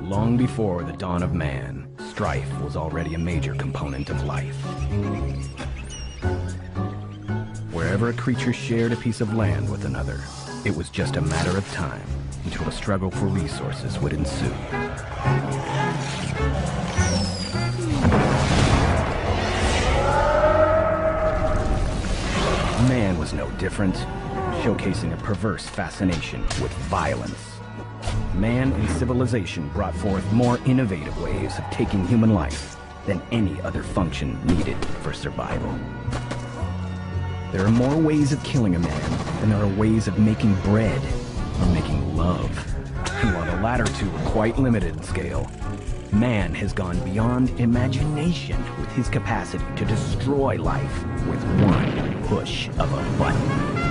Long before the dawn of man, strife was already a major component of life. Wherever a creature shared a piece of land with another, it was just a matter of time until a struggle for resources would ensue. Man was no different, showcasing a perverse fascination with violence. Man and civilization brought forth more innovative ways of taking human life than any other function needed for survival. There are more ways of killing a man than there are ways of making bread or making love. And while the latter two are quite limited in scale, man has gone beyond imagination with his capacity to destroy life with one push of a button.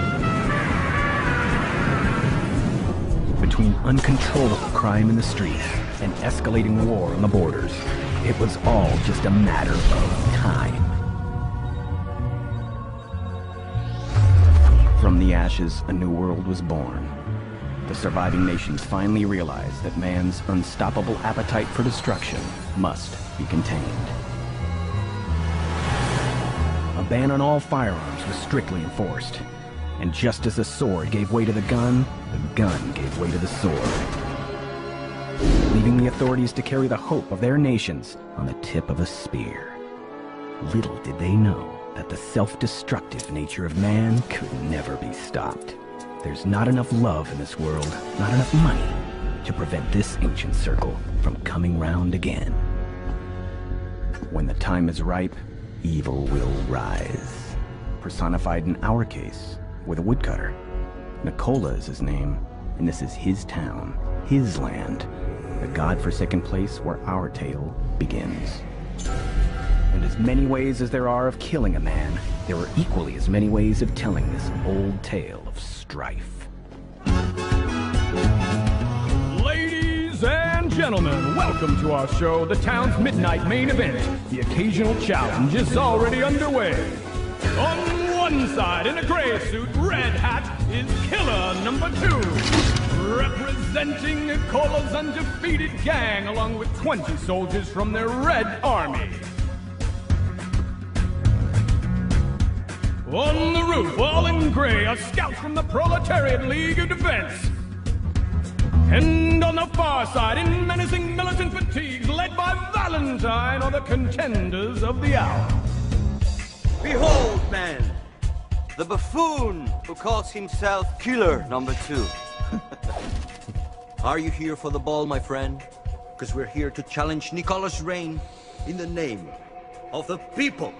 Between uncontrollable crime in the streets and escalating war on the borders, it was all just a matter of time. From the ashes, a new world was born. The surviving nations finally realized that man's unstoppable appetite for destruction must be contained. A ban on all firearms was strictly enforced, and just as the sword gave way to the gun gave way to the sword, leaving the authorities to carry the hope of their nations on the tip of a spear. Little did they know that the self-destructive nature of man could never be stopped. There's not enough love in this world, not enough money, to prevent this ancient circle from coming round again. When the time is ripe, evil will rise. Personified in our case with a woodcutter. Nicola is his name, and this is his town, his land, the godforsaken place where our tale begins. And as many ways as there are of killing a man, there are equally as many ways of telling this old tale of strife. Ladies and gentlemen, welcome to our show, the town's midnight main event. The occasional challenge is already underway. On one side, in a gray suit, red hat, is killer number 2. Representing Nicola's undefeated gang, along with 20 soldiers from their Red Army. On the roof, all in gray, are scouts from the Proletariat League of Defense. And on the far side, in menacing militant fatigues, led by Valentine, are the contenders of the hour. Behold, man, the buffoon who calls himself Killer number 2. Are you here for the ball, my friend? Because we're here to challenge Nicola's reign in the name of the people.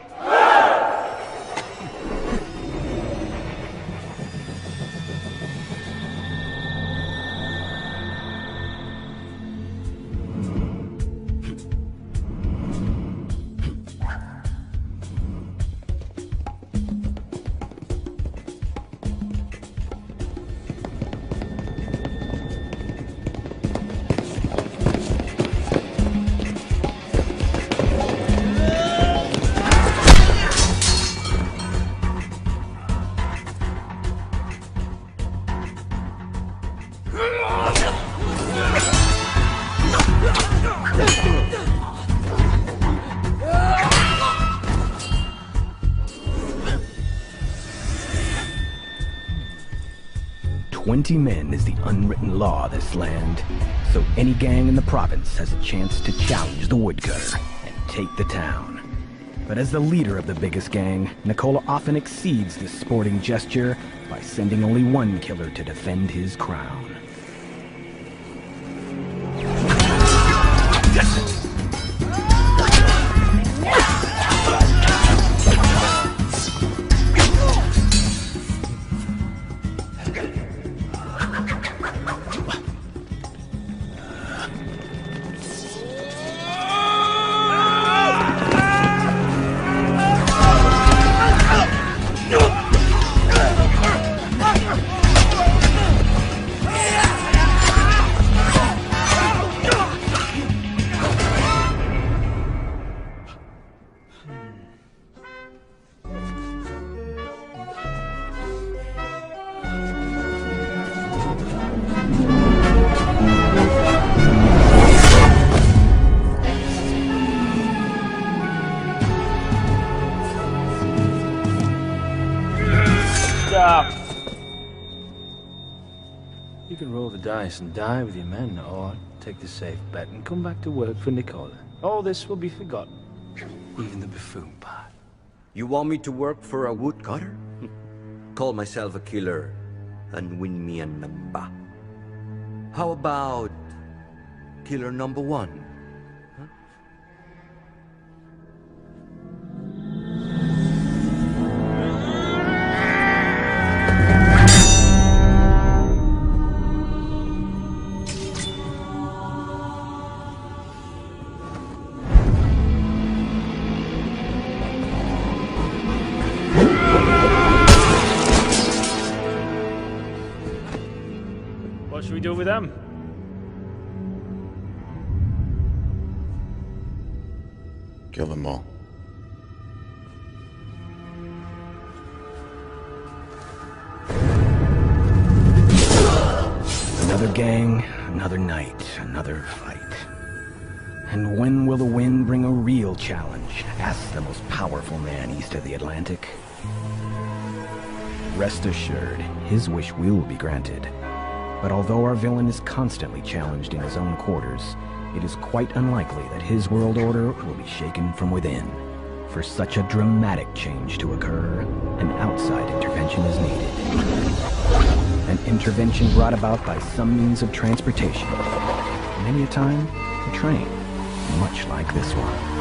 Men is the unwritten law of this land, so any gang in the province has a chance to challenge the woodcutter and take the town. But as the leader of the biggest gang, Nicola often exceeds this sporting gesture by sending only one killer to defend his crown. Yeah! up! You can roll the dice and die with your men, or take the safe bet and come back to work for Nicola. All this will be forgotten. Even the buffoon part. You want me to work for a woodcutter? Call myself a killer and win me a number. How about killer number one? What should we do with them? Kill them all. Another gang, another night, another fight. And when will the wind bring a real challenge? Asks the most powerful man east of the Atlantic. Rest assured, his wish will be granted. But although our villain is constantly challenged in his own quarters, it is quite unlikely that his world order will be shaken from within. For such a dramatic change to occur, an outside intervention is needed. An intervention brought about by some means of transportation. Many a time, a train, much like this one.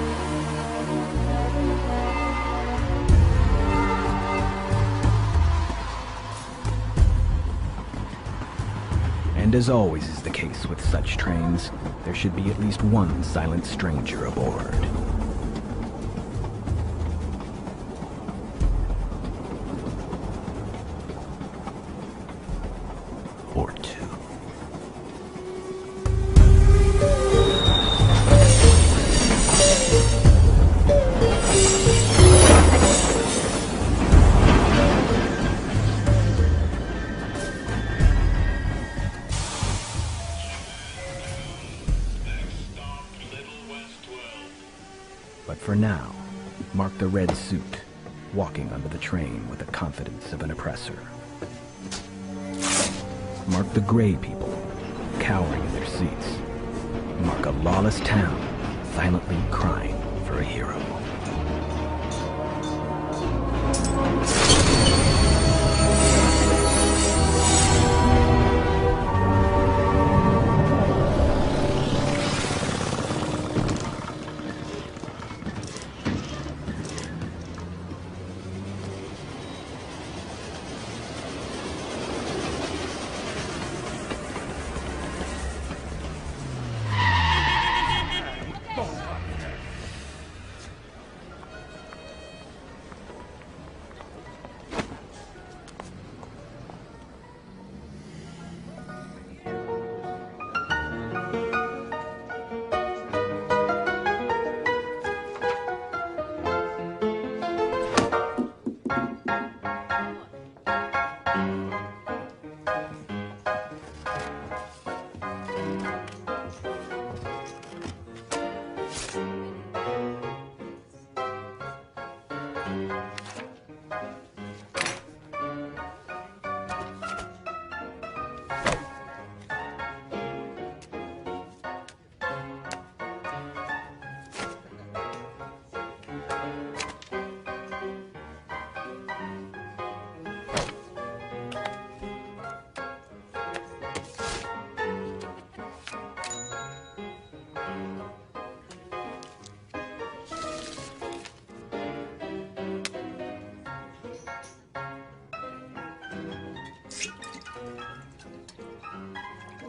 And as always is the case with such trains, there should be at least one silent stranger aboard. Or two. But for now, mark the red suit, walking under the train with the confidence of an oppressor. Mark the gray people, cowering in their seats. Mark a lawless town, silently crying for a hero.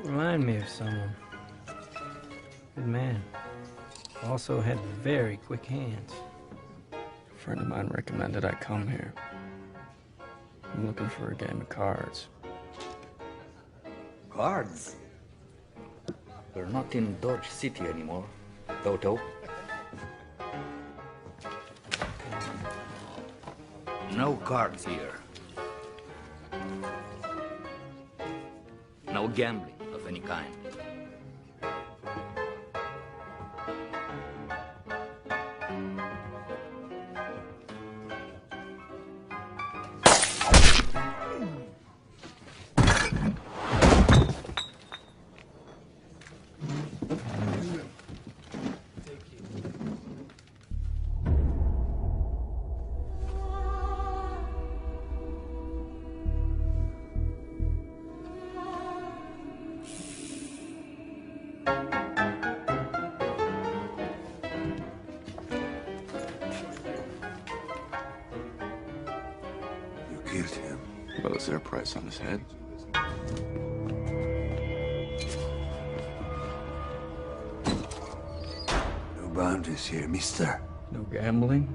Remind me of someone. Good man. Also had very quick hands. A friend of mine recommended I come here. I'm looking for a game of cards. Cards? We're not in Dodge City anymore, Toto. No cards here. No gambling of any kind. killed him. Well, is there a price on his head? No boundaries here, mister. No gambling?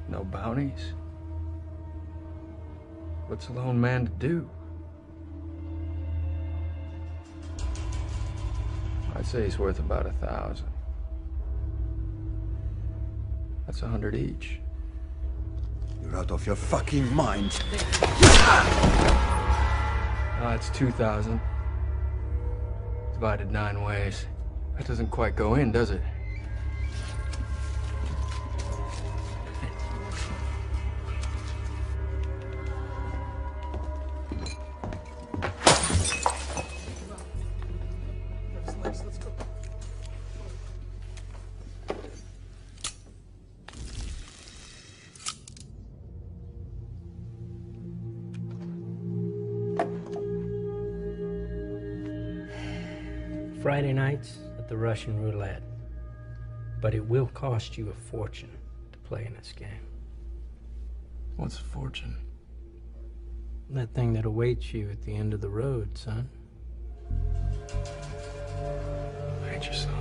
No bounties? What's a lone man to do? I'd say he's worth about 1,000. That's 100 each. You're out of your fucking mind. It's 2,000. Divided 9 ways. That doesn't quite go in, does it? Friday nights at the Russian roulette. But it will cost you a fortune to play in this game. What's a fortune? That thing that awaits you at the end of the road, son. I hate your son.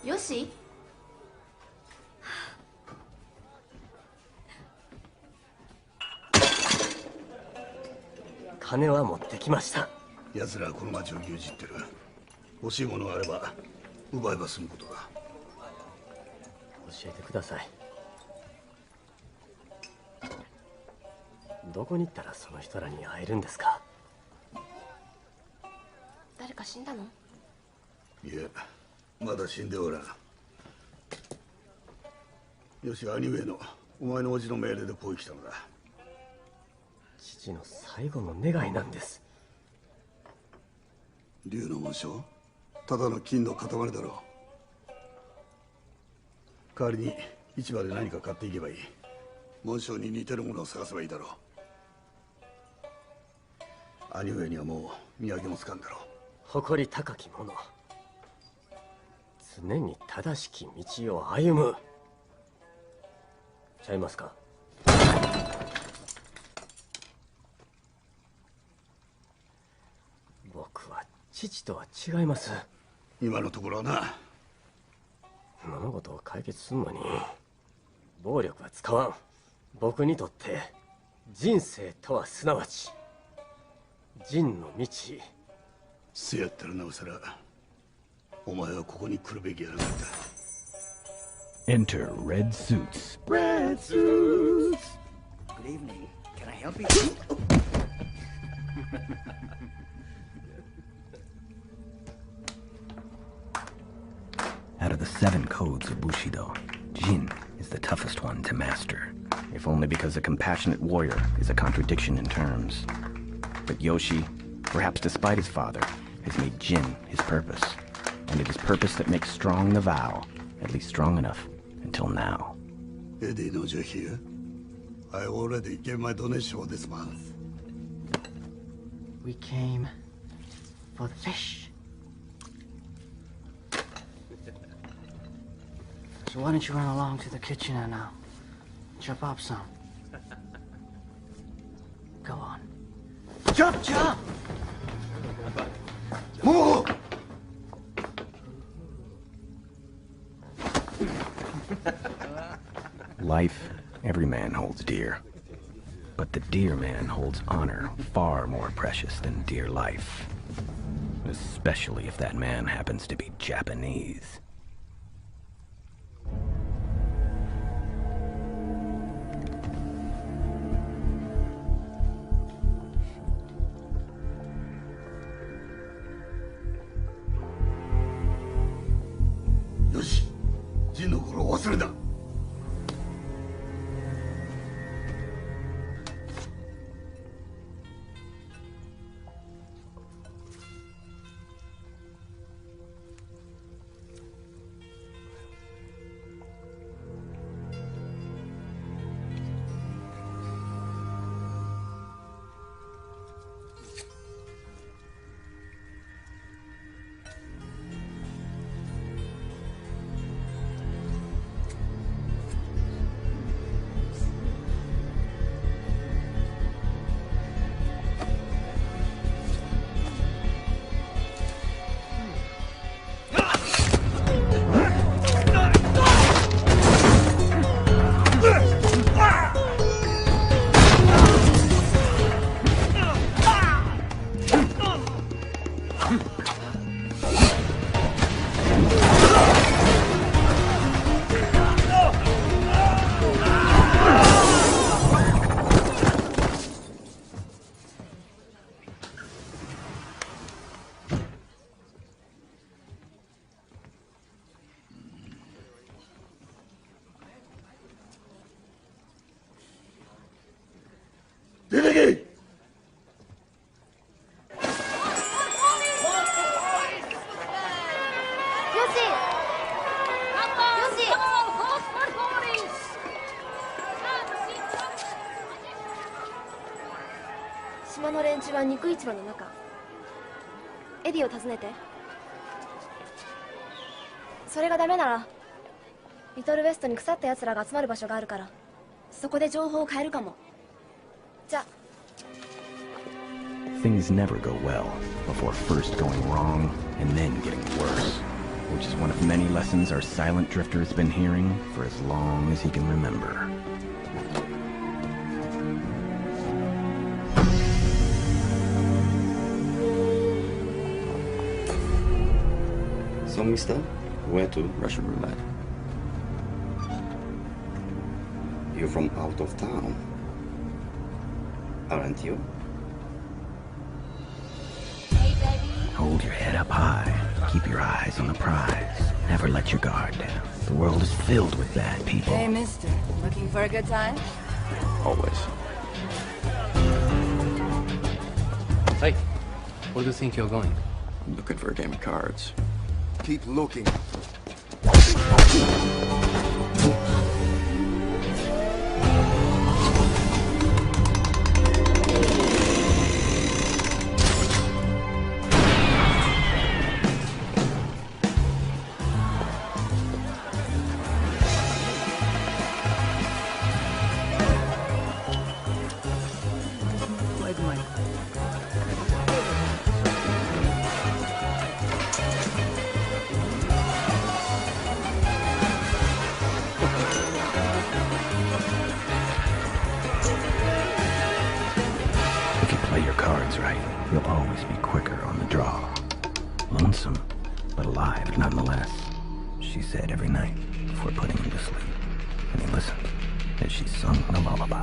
Yoshi? 金は持ってきました。奴らはこの町を牛耳ってる。欲しいものがあれば奪えば済むことだ。教えてください。どこに行ったらその人らに会えるんですか？誰か死んだの？いえ、まだ死んでおらん。よし、兄上のお前の叔父の命令でこう来たのだ。父の最後の願いなんです。竜の紋章？ただの金の塊だろう。代わりに市場で何か買っていけばいい。紋章に似てるものを探せばいいだろう。兄上にはもう土産もつかんだろう。誇り高き者、常に正しき道を歩む。ちゃいますか？僕は父とは違います。今のところはな。物事を解決するのに暴力は使わん。僕にとって人生とはすなわち仁の道。せやったらなおさらお前はここに来るべきやなかった。Enter red suits. Red suits! Good evening. Can I help you? Out of the 7 codes of Bushido, Jin is the toughest one to master, if only because a compassionate warrior is a contradiction in terms. But Yoshi, perhaps despite his father, has made Jin his purpose, and it is purpose that makes strong the vow, at least strong enough until now. Eddie knows you're here. I already gave my donation for this month. We came for the fish. So why don't you run along to the kitchen and chop up some? Go on. Chop, chop! Move! Life, every man holds dear. But the dear man holds honor far more precious than dear life. Especially if that man happens to be Japanese. Yoshi, ジンの頃を忘れた。Hideki! Shima no renchu wa niku ichiba no naka. Eddieを訪ねて。それがダメなら、リトルウェストに腐った奴らが集まる場所があるから、そこで情報を変えるかも。じゃあ。Things never go well before first going wrong and then getting worse, which is one of many lessons our silent drifter has been hearing for as long as he can remember. So, mister, where to Russian roulette? You're from out of town, aren't you? Hold your head up high. Keep your eyes on the prize. Never let your guard down. The world is filled with bad people. Hey, mister. Looking for a good time? Always. Hey, where do you think you're going? I'm looking for a game of cards. Keep looking. You'll always be quicker on the draw. Lonesome, but alive nonetheless, she said every night before putting him to sleep. And he listened as she sung the lullaby.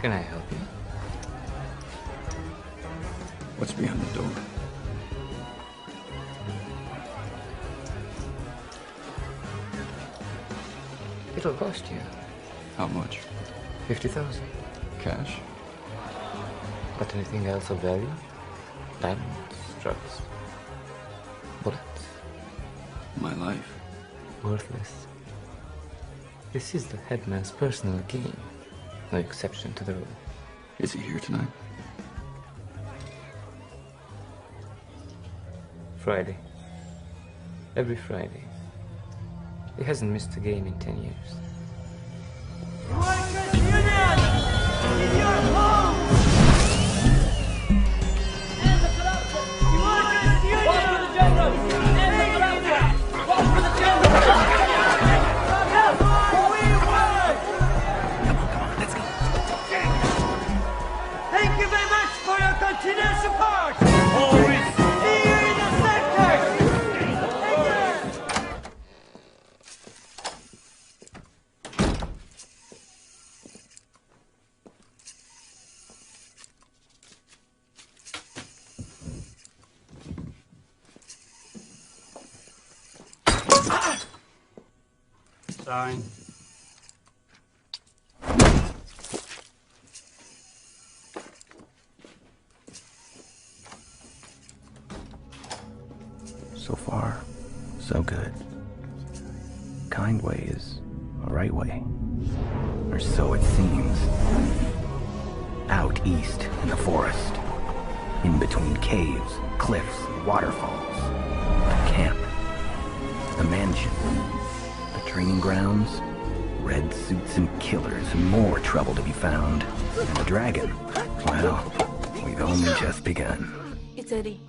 Can I help you? What's behind the door? It'll cost you. How much? 50,000. Cash? Got anything else of value? Diamonds, drugs, bullets? My life. Worthless. This is the headman's personal game. No exception to the rule. Is he here tonight? Friday. Every Friday. He hasn't missed a game in 10 years. Workers' Union! In your homes! End the corruption! Workers' Union! Walk for the general! End the corruption! Walk for the general! That's what we want! Come on, let's go. Thank you very much for your continued support! Always! See you in the sector! Sorry. So far, so good. Kind way is a right way. Or so it seems. Out east in the forest. In between caves, cliffs, and waterfalls. A camp. The mansion. The training grounds. Red suits and killers and more trouble to be found. And the dragon. Well, we've only just begun. It's Eddie.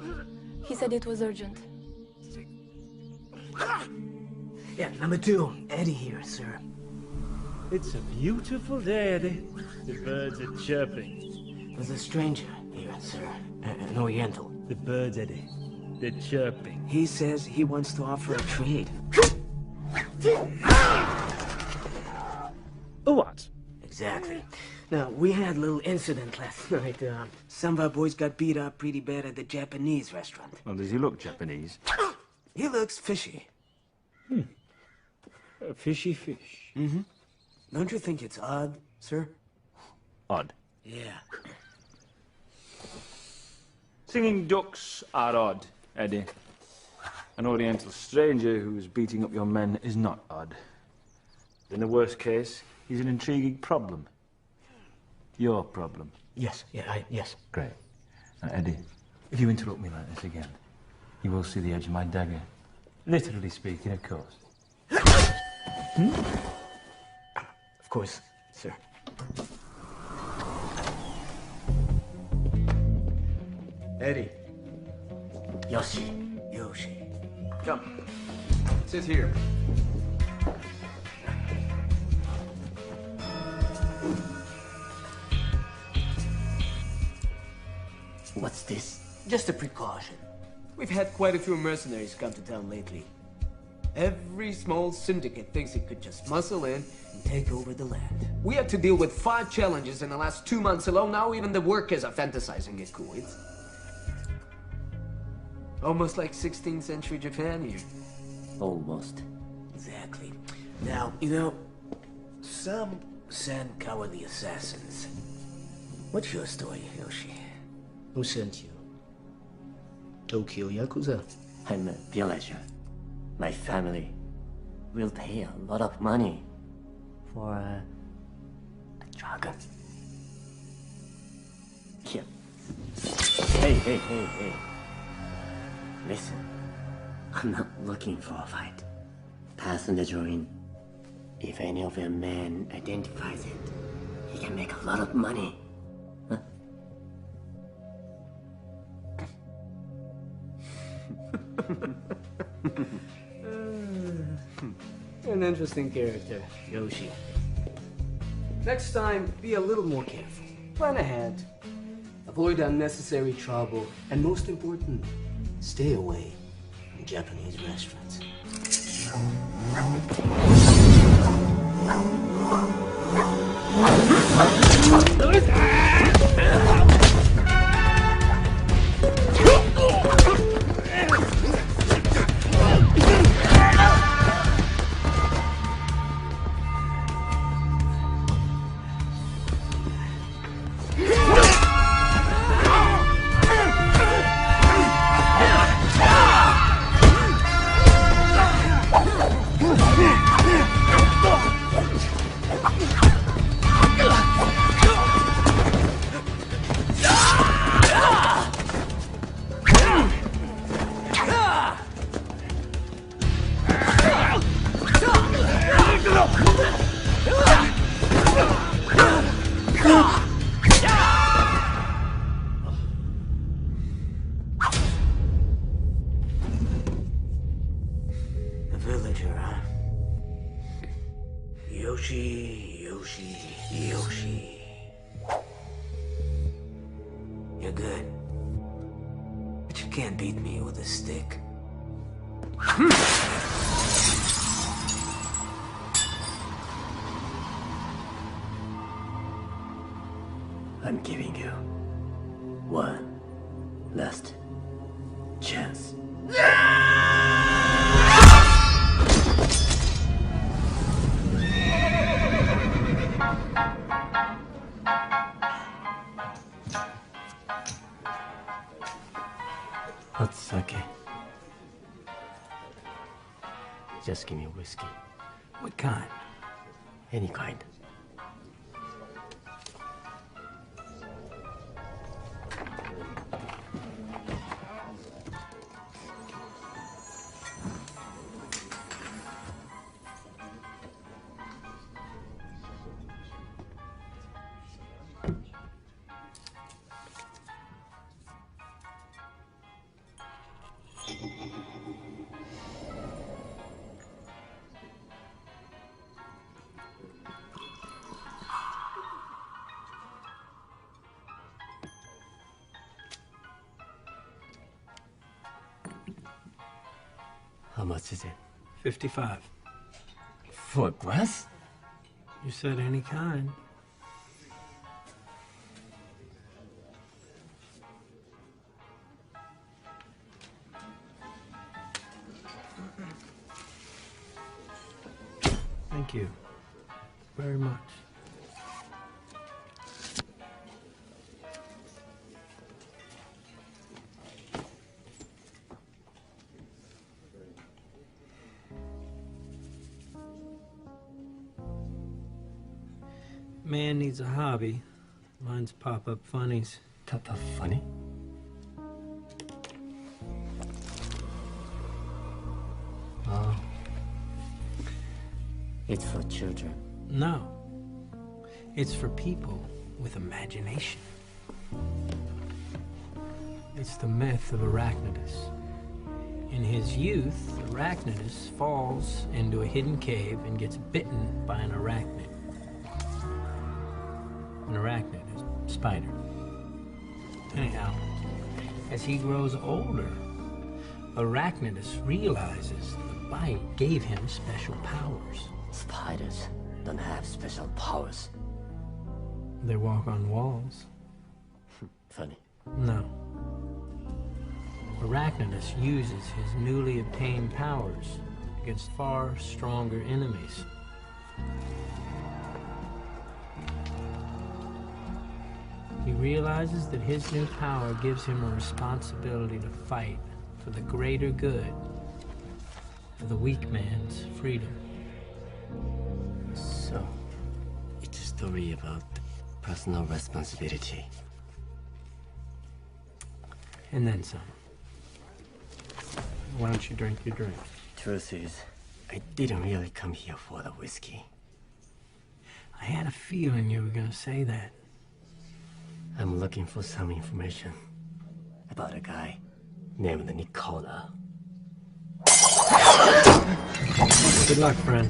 He said it was urgent. Yeah, number 2, Eddie here, sir. It's a beautiful day, Eddie. The birds are chirping. There's a stranger here, sir. An Oriental. The birds, Eddie. They're chirping. He says he wants to offer a trade. A what? Exactly. Now, we had a little incident last night. Some of our boys got beat up pretty bad at the Japanese restaurant. Well, does he look Japanese? He looks fishy. A fishy fish. Mm-hmm. Don't you think it's odd, sir? Odd. Yeah. Singing ducks are odd, Eddie. An Oriental stranger who's beating up your men is not odd. In the worst case, he's an intriguing problem. Your problem. Yes, yes. Great. Now, Eddie, if you interrupt me like this again, you will see the edge of my dagger. Literally speaking, of course. Of course, sir. Eddie. Yoshi. Come. Sit here. What's this? Just a precaution. We've had quite a few mercenaries come to town lately. Every small syndicate thinks it could just muscle in and take over the land. We had to deal with 5 challenges in the last 2 months alone. Now even the workers are fantasizing it cool. It's almost like 16th century Japan here. Almost. Exactly. Now, you know, some send cowardly assassins. What's your story, Yoshi? Who sent you? Tokyo Yakuza? I'm a villager. My family will pay a lot of money for a dragon. Here. Hey. Listen, I'm not looking for a fight. Pass on the drawing. If any of your men identifies it, he can make a lot of money. Huh? An interesting character, Yoshi. Next time, be a little more careful. Plan ahead. Avoid unnecessary trouble. And most important, stay away from Japanese restaurants. A villager, huh? Yoshi. You're good. But you can't beat me with a stick. I'm giving you one last chance. Hot sake. Just give me whiskey. What kind? Any kind. How much is it? 55. For a glass? You said any kind. Thank you very much. Man needs a hobby. Mine's pop-up funnies. Pop-up funny? Oh. It's for children. No. It's for people with imagination. It's the myth of Arachnidus. In his youth, Arachnidus falls into a hidden cave and gets bitten by an arachnid. An arachnid is a spider. Anyhow, as he grows older, Arachnidus realizes the bite gave him special powers. Spiders don't have special powers. They walk on walls. Funny. No. Arachnidus uses his newly obtained powers against far stronger enemies. He realizes that his new power gives him a responsibility to fight for the greater good, for the weak man's freedom. So, it's a story about personal responsibility. And then some. Why don't you drink your drink? Truth is, I didn't really come here for the whiskey. I had a feeling you were gonna say that. I'm looking for some information about a guy named Nicola. Good luck, friend.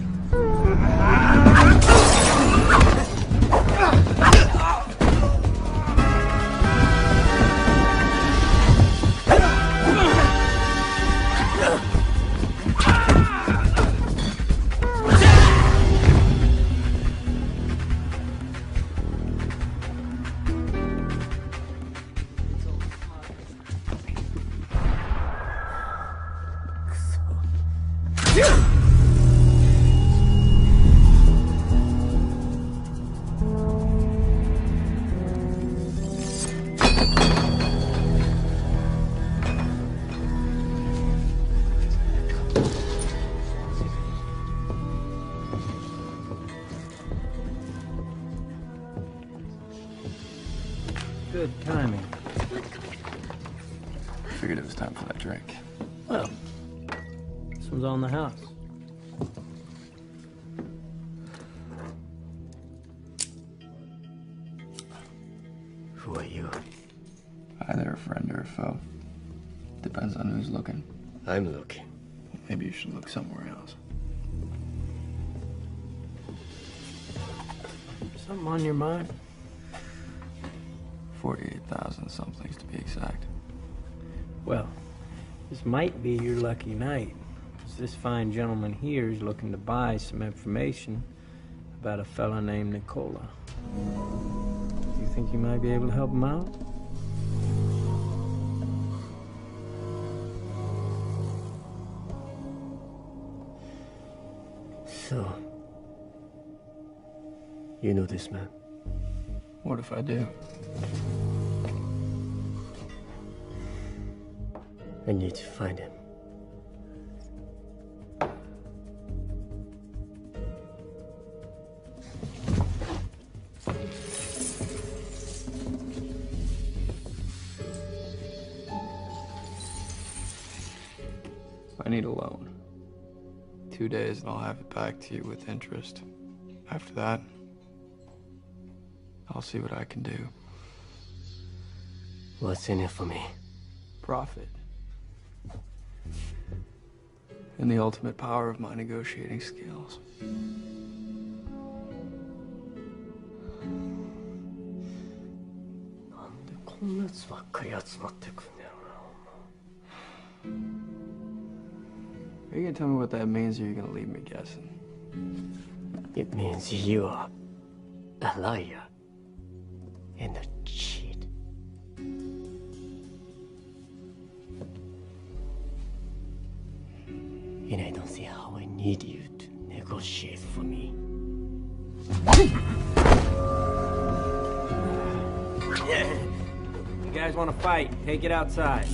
Good timing. Figured it was time for that drink. Well, this one's on the house. Who are you? Either a friend or a foe. Depends on who's looking. I'm looking. Maybe you should look somewhere else. Something on your mind? 48,000 somethings to be exact. Well, this might be your lucky night. 'Cause this fine gentleman here is looking to buy some information about a fella named Nicola. You think you might be able to help him out? So, you know this man? What if I do? I need to find him. I need a loan. 2 days and I'll have it back to you with interest. After that, I'll see what I can do. What's in it for me? Profit. And the ultimate power of my negotiating skills. Are you gonna tell me what that means, or are you gonna leave me guessing? It means you are a liar and a cheat. And I don't see how I need you to negotiate for me. You guys want to fight? Take it outside.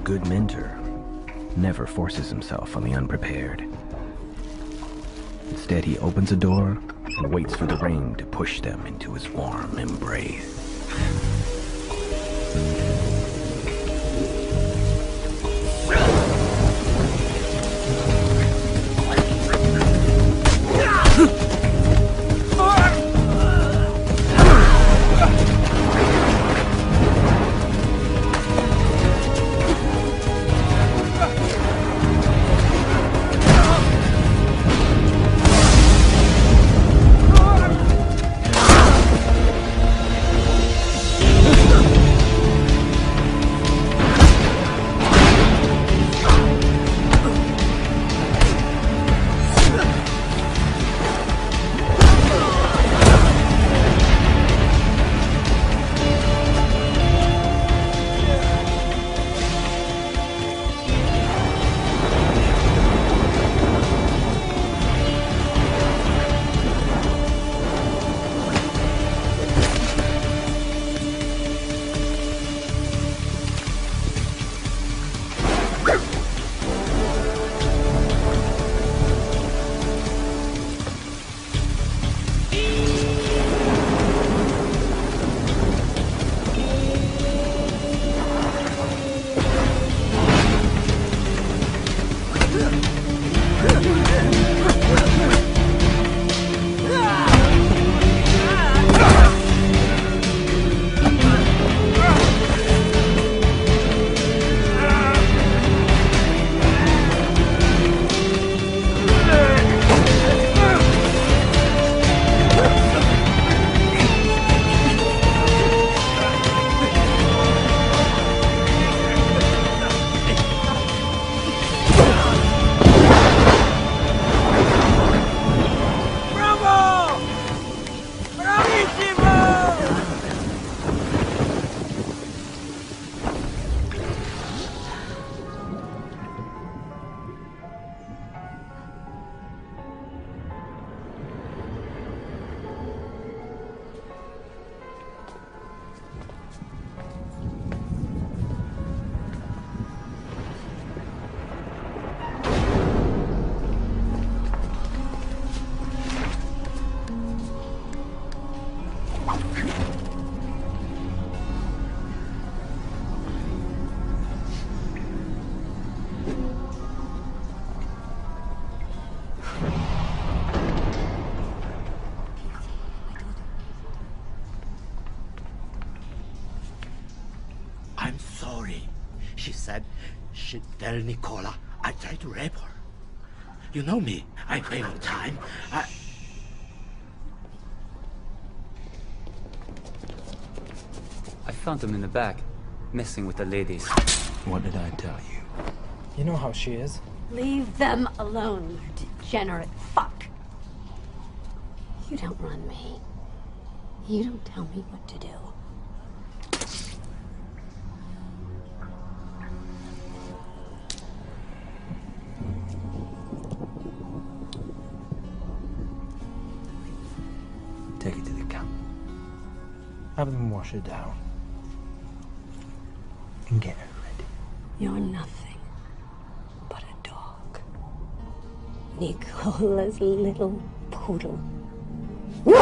Good mentor never forces himself on the unprepared. Instead, he opens a door and waits for the rain to push them into his warm embrace. I'm sorry. She said she'd tell Nicola I tried to rape her. You know me. I pay on time. I found them in the back, messing with the ladies. What did I tell you? You know how she is. Leave them alone, you degenerate fuck. You don't run me. You don't tell me what to do. Take it to the camp. Have them wash her down. And get her ready. You're nothing but a dog. Nicola's little poodle. Your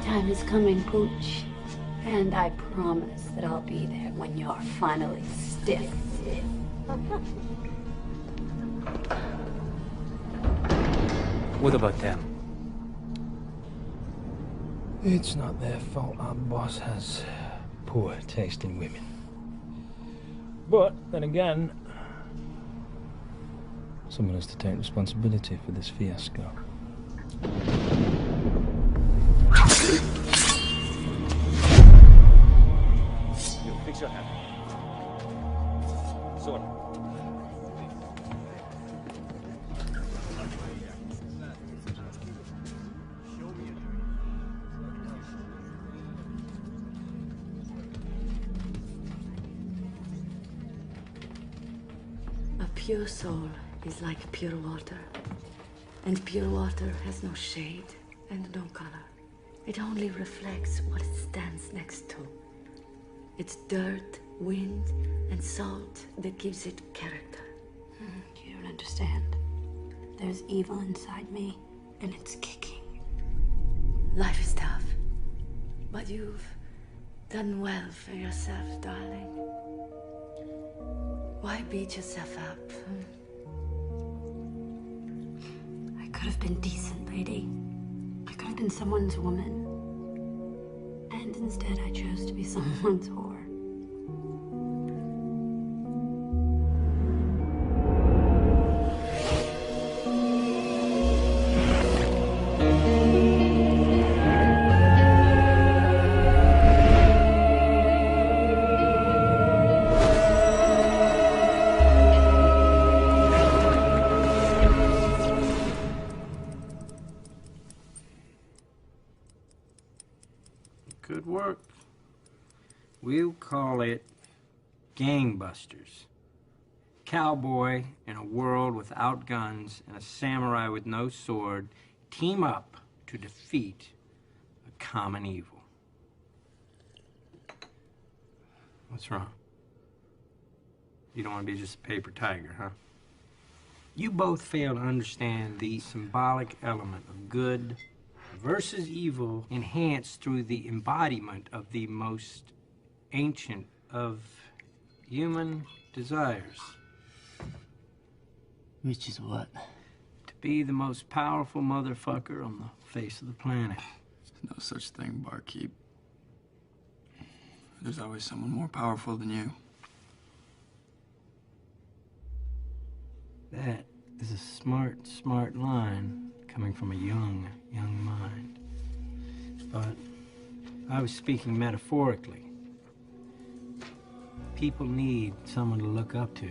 time is coming, Pooch. And I promise that I'll be there when you're finally stiff. What about them? It's not their fault our boss has poor taste in women. But then again, someone has to take responsibility for this fiasco. You fix your hand. Sword. A pure soul is like pure water. And pure water has no shade and no color. It only reflects what it stands next to. It's dirt, wind, and salt that gives it character. You don't understand. There's evil inside me, and it's kicking. Life is tough, but you've done well for yourself, darling. Why beat yourself up? I could have been decent, lady. I could have been someone's woman. And instead, I chose to be someone's whore. Good work. We'll call it Gangbusters. Cowboy in a world without guns and a samurai with no sword team up to defeat a common evil. What's wrong? You don't want to be just a paper tiger, huh? You both fail to understand the symbolic element of good versus evil enhanced through the embodiment of the most ancient of human desires. Which is what? To be the most powerful motherfucker on the face of the planet. There's no such thing, barkeep. There's always someone more powerful than you. That is a smart line coming from a young mind. But I was speaking metaphorically. People need someone to look up to.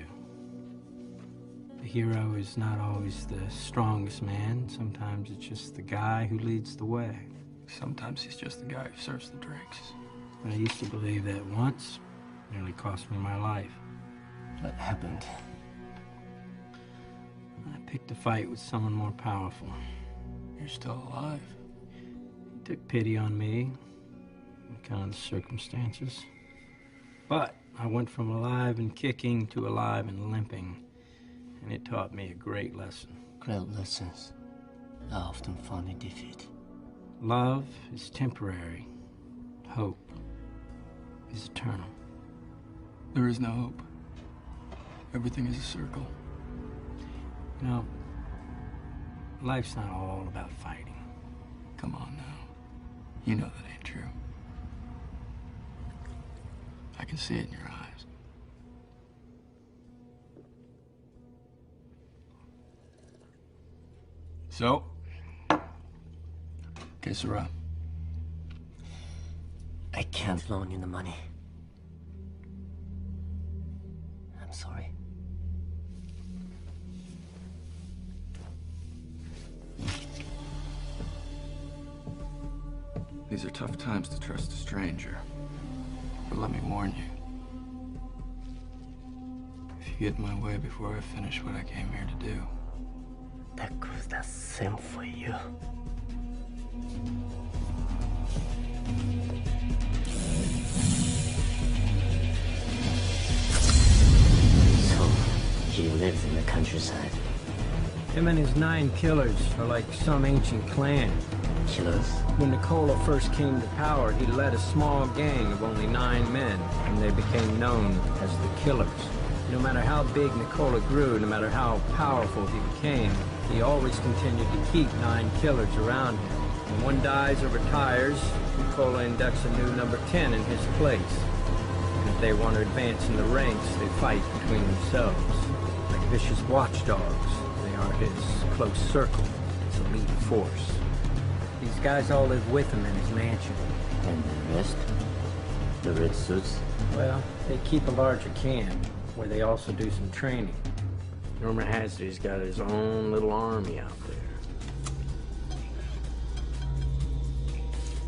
The hero is not always the strongest man. Sometimes it's just the guy who leads the way. Sometimes he's just the guy who serves the drinks. I used to believe that once. It nearly cost me my life. What happened? I picked a fight with someone more powerful. You're still alive. He took pity on me, in kind of the circumstances. But I went from alive and kicking to alive and limping, and it taught me a great lesson. Great lessons are often found in defeat. Love is temporary. Hope is eternal. There is no hope. Everything is a circle. You know, life's not all about fighting. Come on now. You know that ain't true. can see it in your eyes. So, que sera? I can't loan you the money. I'm sorry. These are tough times to trust a stranger. But let me warn you. If you get in my way before I finish what I came here to do, that goes the same for you. So, he lives in the countryside. Him and his 9 killers are like some ancient clan. Killers? When Nicola first came to power, he led a small gang of only 9 men, and they became known as the Killers. No matter how big Nicola grew, no matter how powerful he became, he always continued to keep 9 killers around him. When one dies or retires, Nicola inducts a new number 10 in his place. And if they want to advance in the ranks, they fight between themselves. Like vicious watchdogs, they are his close circle, his elite force. These guys all live with him in his mansion. And the rest? The red suits? Well, they keep a larger camp, where they also do some training. Norman Hasdy's got his own little army out there.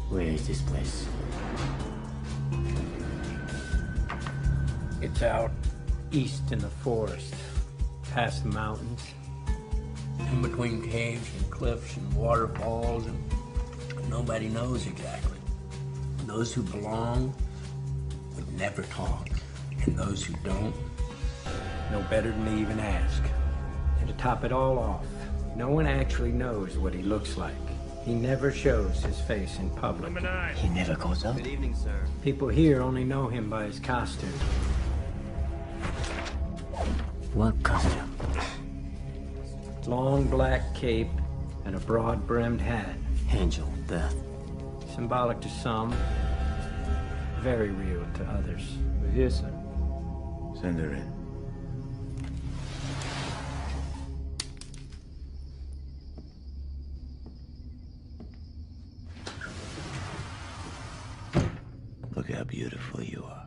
Where is this place? It's out east in the forest, past the mountains, in between caves and cliffs and waterfalls, and nobody knows exactly. Those who belong would never talk, and those who don't know better than to even ask. And to top it all off, no one actually knows what he looks like. He never shows his face in public. He never goes out? Good evening, sir. People here only know him by his costume. What costume? Long black cape and a broad-brimmed hat. Angel Death. Symbolic to some, very real to others. We're here, sir. Send her in. Look how beautiful you are.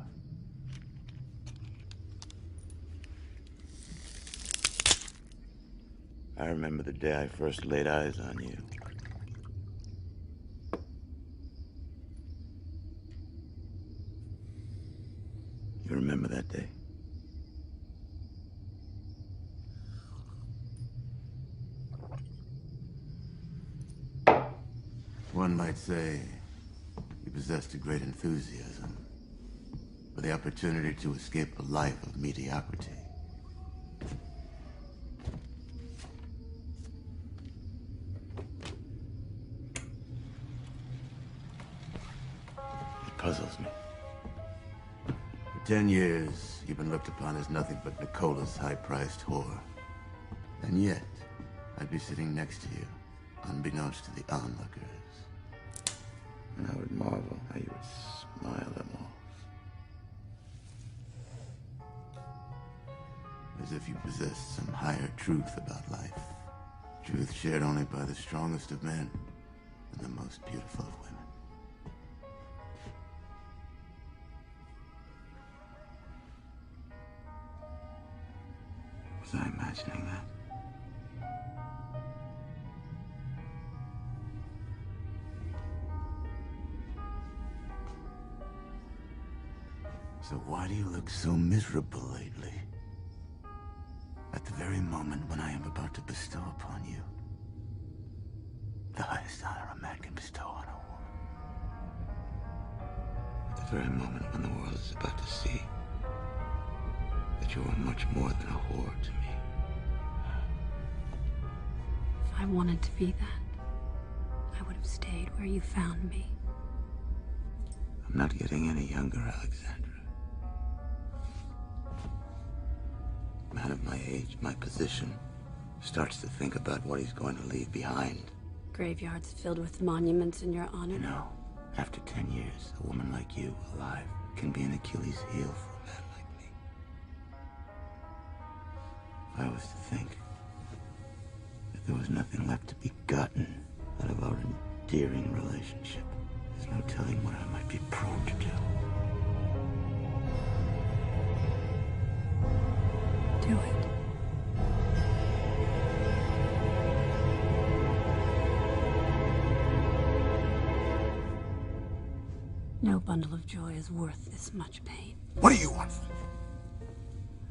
I remember the day I first laid eyes on you. You remember that day? One might say you possessed a great enthusiasm for the opportunity to escape a life of mediocrity. It puzzles me. For 10 years, you've been looked upon as nothing but Nicola's high-priced whore. And yet, I'd be sitting next to you, unbeknownst to the onlookers. And I would marvel how you would smile them off. As if you possessed some higher truth about life. Truth shared only by the strongest of men and the most beautiful of women. Was I imagining that? So why do you look so miserable lately? At the very moment when I am about to bestow upon you the highest honor a man can bestow on a woman. At the very moment when the world is about to see that you are much more than a whore to me. If I wanted to be that, I would have stayed where you found me. I'm not getting any younger, Alexandra. A man of my age, my position, starts to think about what he's going to leave behind. Graveyards filled with monuments in your honor. You know, after 10 years, a woman like you, alive, can be an Achilles heel for a man like me. If I was to think that there was nothing left to be gotten out of our endearing relationship, there's no telling what I might be prone to do. Do it. No bundle of joy is worth this much pain. What do you want?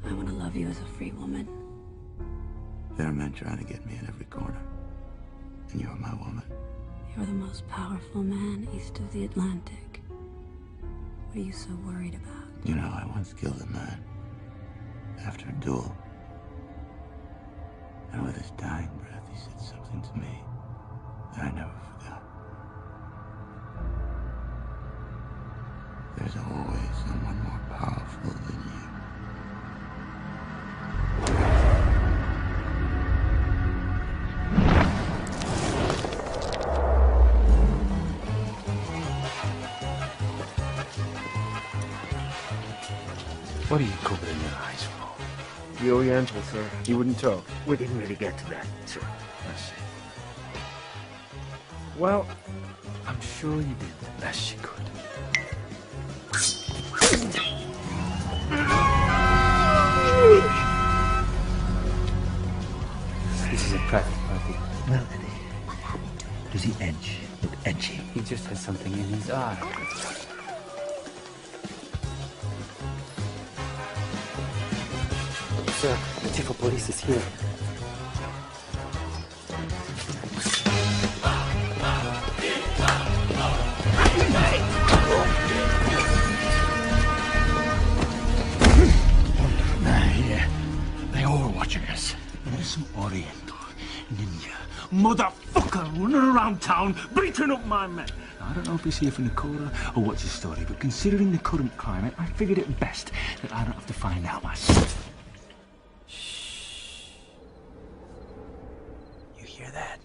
I want to love you as a free woman. There are men trying to get me in every corner, and you're my woman. You're the most powerful man east of the Atlantic. What are you so worried about? You know, I once killed a man after a duel. And with his dying breath, he said something to me that I never forgot. There's always someone more powerful than you. What are you covering your eyes for? The Oriental, sir. You wouldn't talk? We didn't really get to that, sir. I see. Well, I'm sure you did the best you could. This is a private party. Well, does he edge? Look edgy? He just has something in his eye. Sir, the chief of police is here. They all watching us. And there's some Oriental ninja motherfucker running around town beating up my men. Now, I don't know if he's here for Nicola or what's his story, but considering the current climate, I figured it best that I don't have to find out myself. You hear that?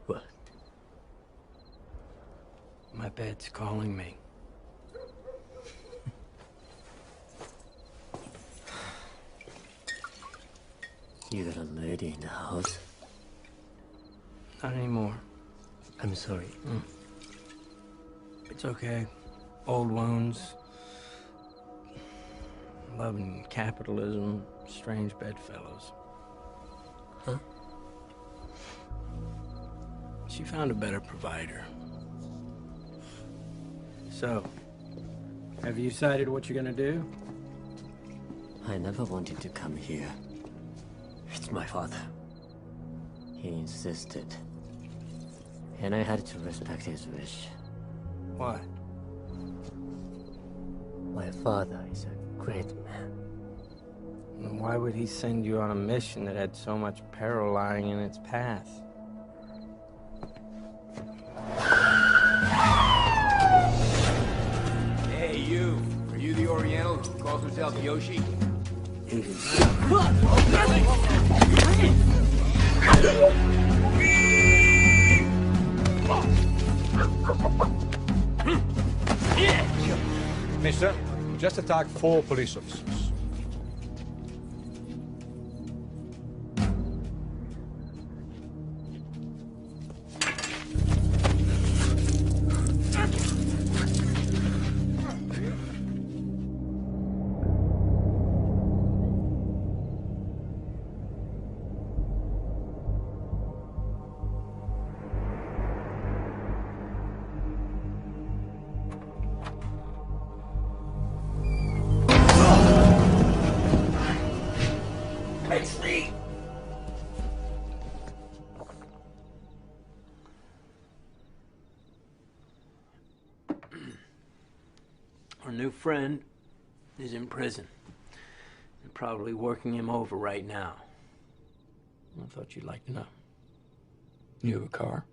What? My bed's calling me. You got a lady in the house? Not anymore. I'm sorry. It's okay. Old wounds. Love and capitalism. Strange bedfellows. Huh? She found a better provider. So, have you decided what you're gonna do? I never wanted to come here. It's my father. He insisted. And I had to respect his wish. Why? My father is a great man. And why would he send you on a mission that had so much peril lying in its path? Hey, you. Are you the Oriental who calls himself Yoshi? Mister, you just attacked 4 police officers. Our new friend is in prison. They're probably working him over right now. I thought you'd like to know. You have a car?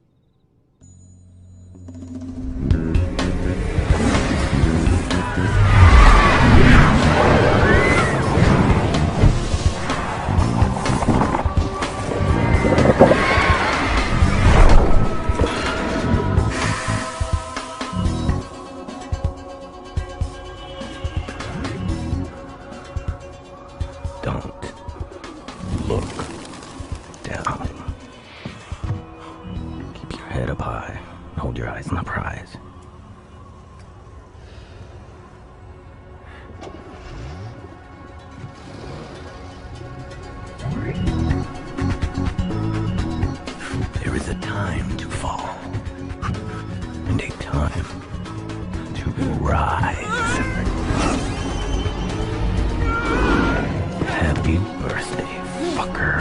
head up high and hold your eyes on the prize. There is a time to fall, and a time to rise. Happy birthday, fucker.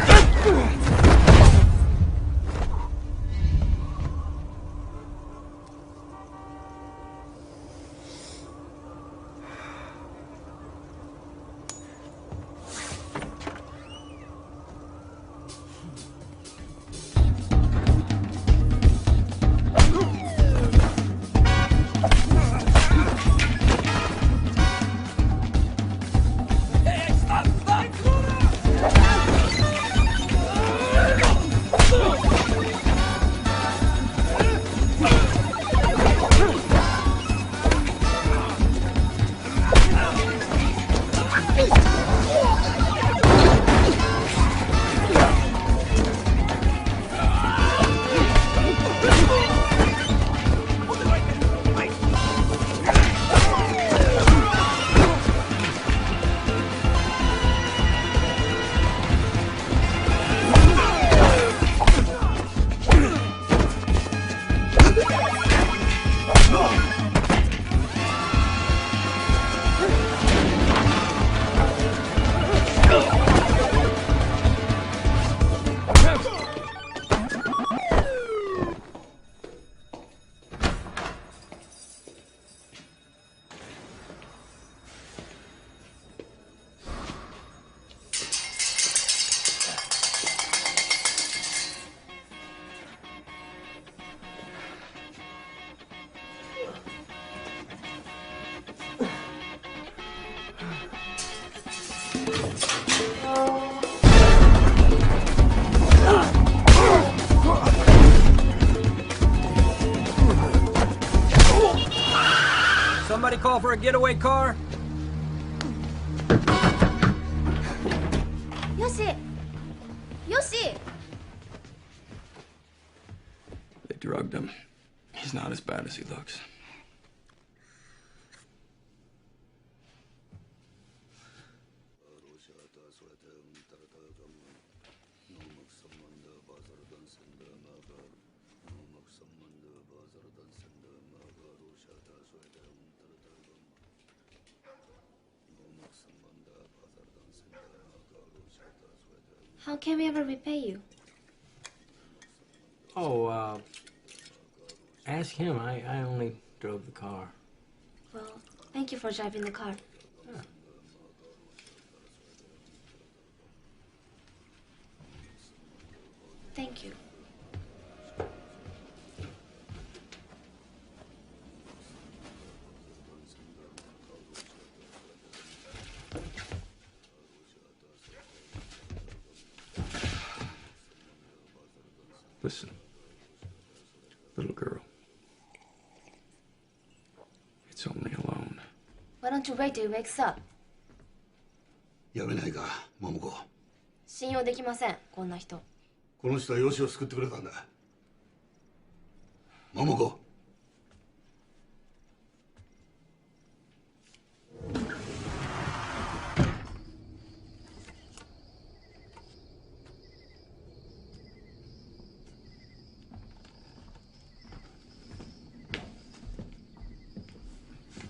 Somebody call for a getaway car? Yoshi! Yoshi! They drugged him. He's not as bad as he looks. How can we ever repay you? Oh, ask him. I only drove the car. Well, thank you for driving the car. Yeah. Thank you. Listen, little girl. It's only a loan. Why don't you wait till he wakes up? やめないか、桃子。信用できません、こんな人。この人は養子を救ってくれたんだ。桃子。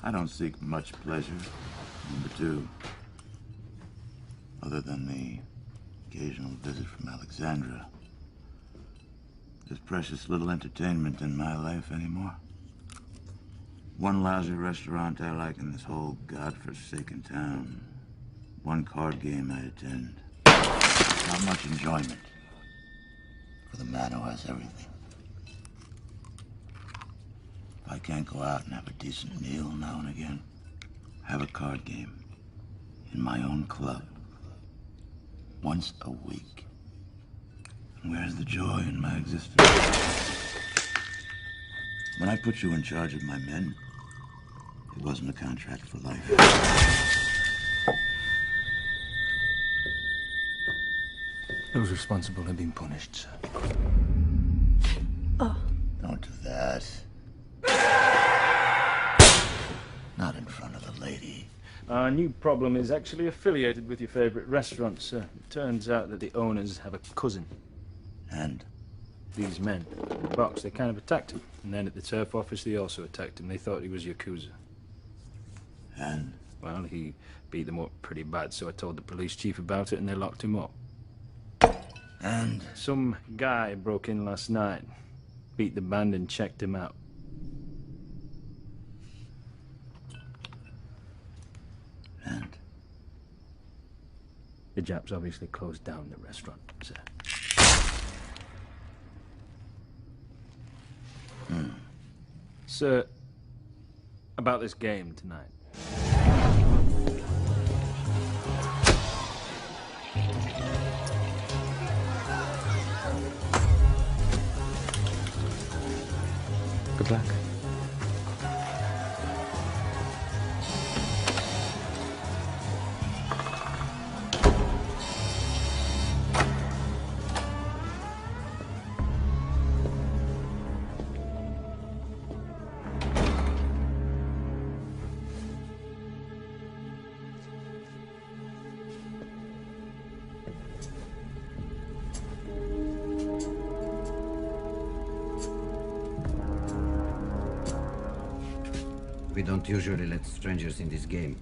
I don't seek much pleasure, number two, other than the occasional visit from Alexandra. There's precious little entertainment in my life anymore. One lousy restaurant I like in this whole godforsaken town. One card game I attend. Not much enjoyment for the man who has everything. If I can't go out and have a decent meal now and again, have a card game in my own club once a week. And where's the joy in my existence? When I put you in charge of my men, it wasn't a contract for life. Those responsible have been punished, sir. Don't that. Not in front of the lady. Our new problem is actually affiliated with your favorite restaurant, sir. It turns out that the owners have a cousin. And? These men. In the box, they kind of attacked him. And then at the turf office, they also attacked him. They thought he was Yakuza. And? Well, he beat them up pretty bad, so I told the police chief about it and they locked him up. And? Some guy broke in last night, beat the band and checked him out. And? The Japs obviously closed down the restaurant, sir. Sir, about this game tonight. Good luck. We don't usually let strangers in this game.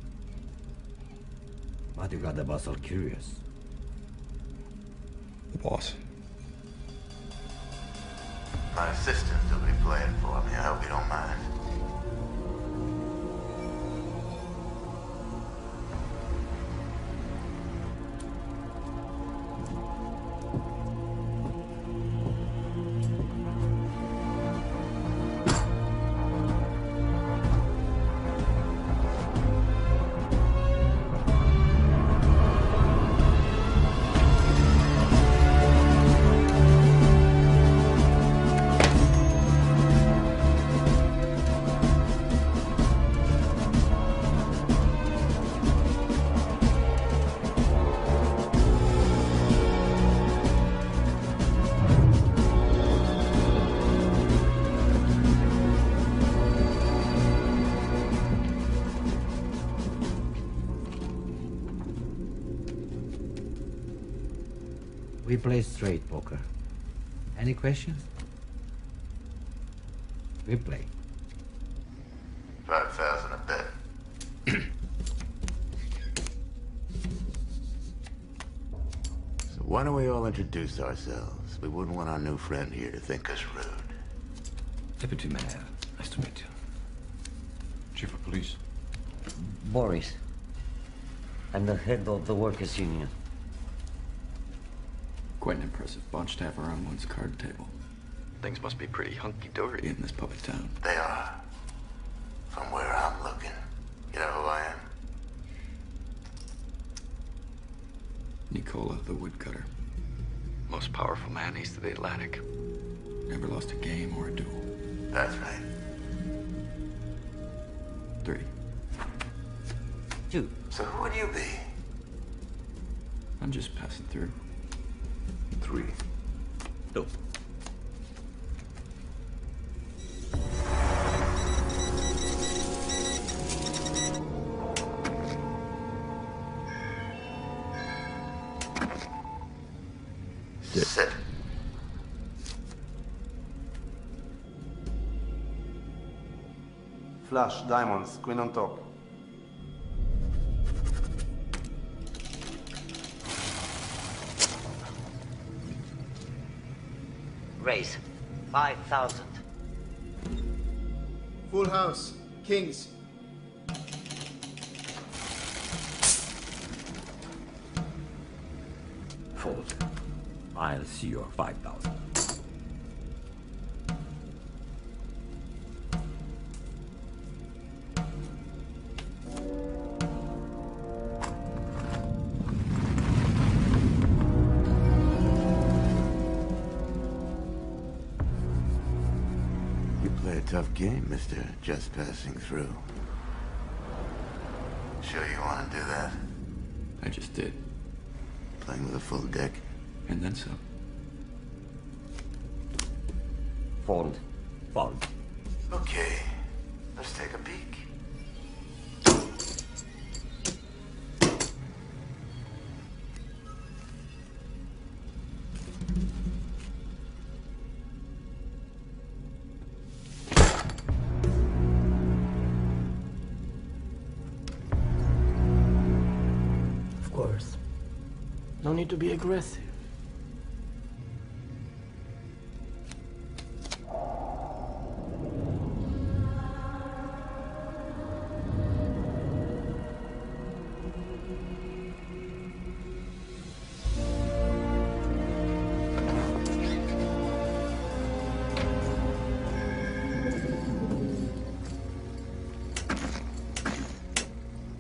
But you got the boss all curious. The boss? My assistant will be playing for me. I hope you don't mind. We play straight poker. Any questions? We play. 5,000 a bet. So why don't we all introduce ourselves? We wouldn't want our new friend here to think us rude. Deputy Mayor, nice to meet you. Chief of Police. Boris. I'm the head of the workers' union. Quite an impressive bunch to have around one's card table. Things must be pretty hunky-dory in this puppet town. They are. From where I'm looking. You know who I am? Nicola, the woodcutter. Most powerful man east of the Atlantic. Never lost a game or a duel. That's right. 3. 2. So who would you be? I'm just passing through. 3. 2. Sit. Flush, diamonds, queen on top. Raise. 5,000. Full house, kings. Fold. I'll see your 5,000. Tough game, Mr. Just Passing Through. Sure you want to do that? I just did. Playing with a full deck? And then some. Fold. Fold. Okay, let's take a peek. Of course. No need to be aggressive.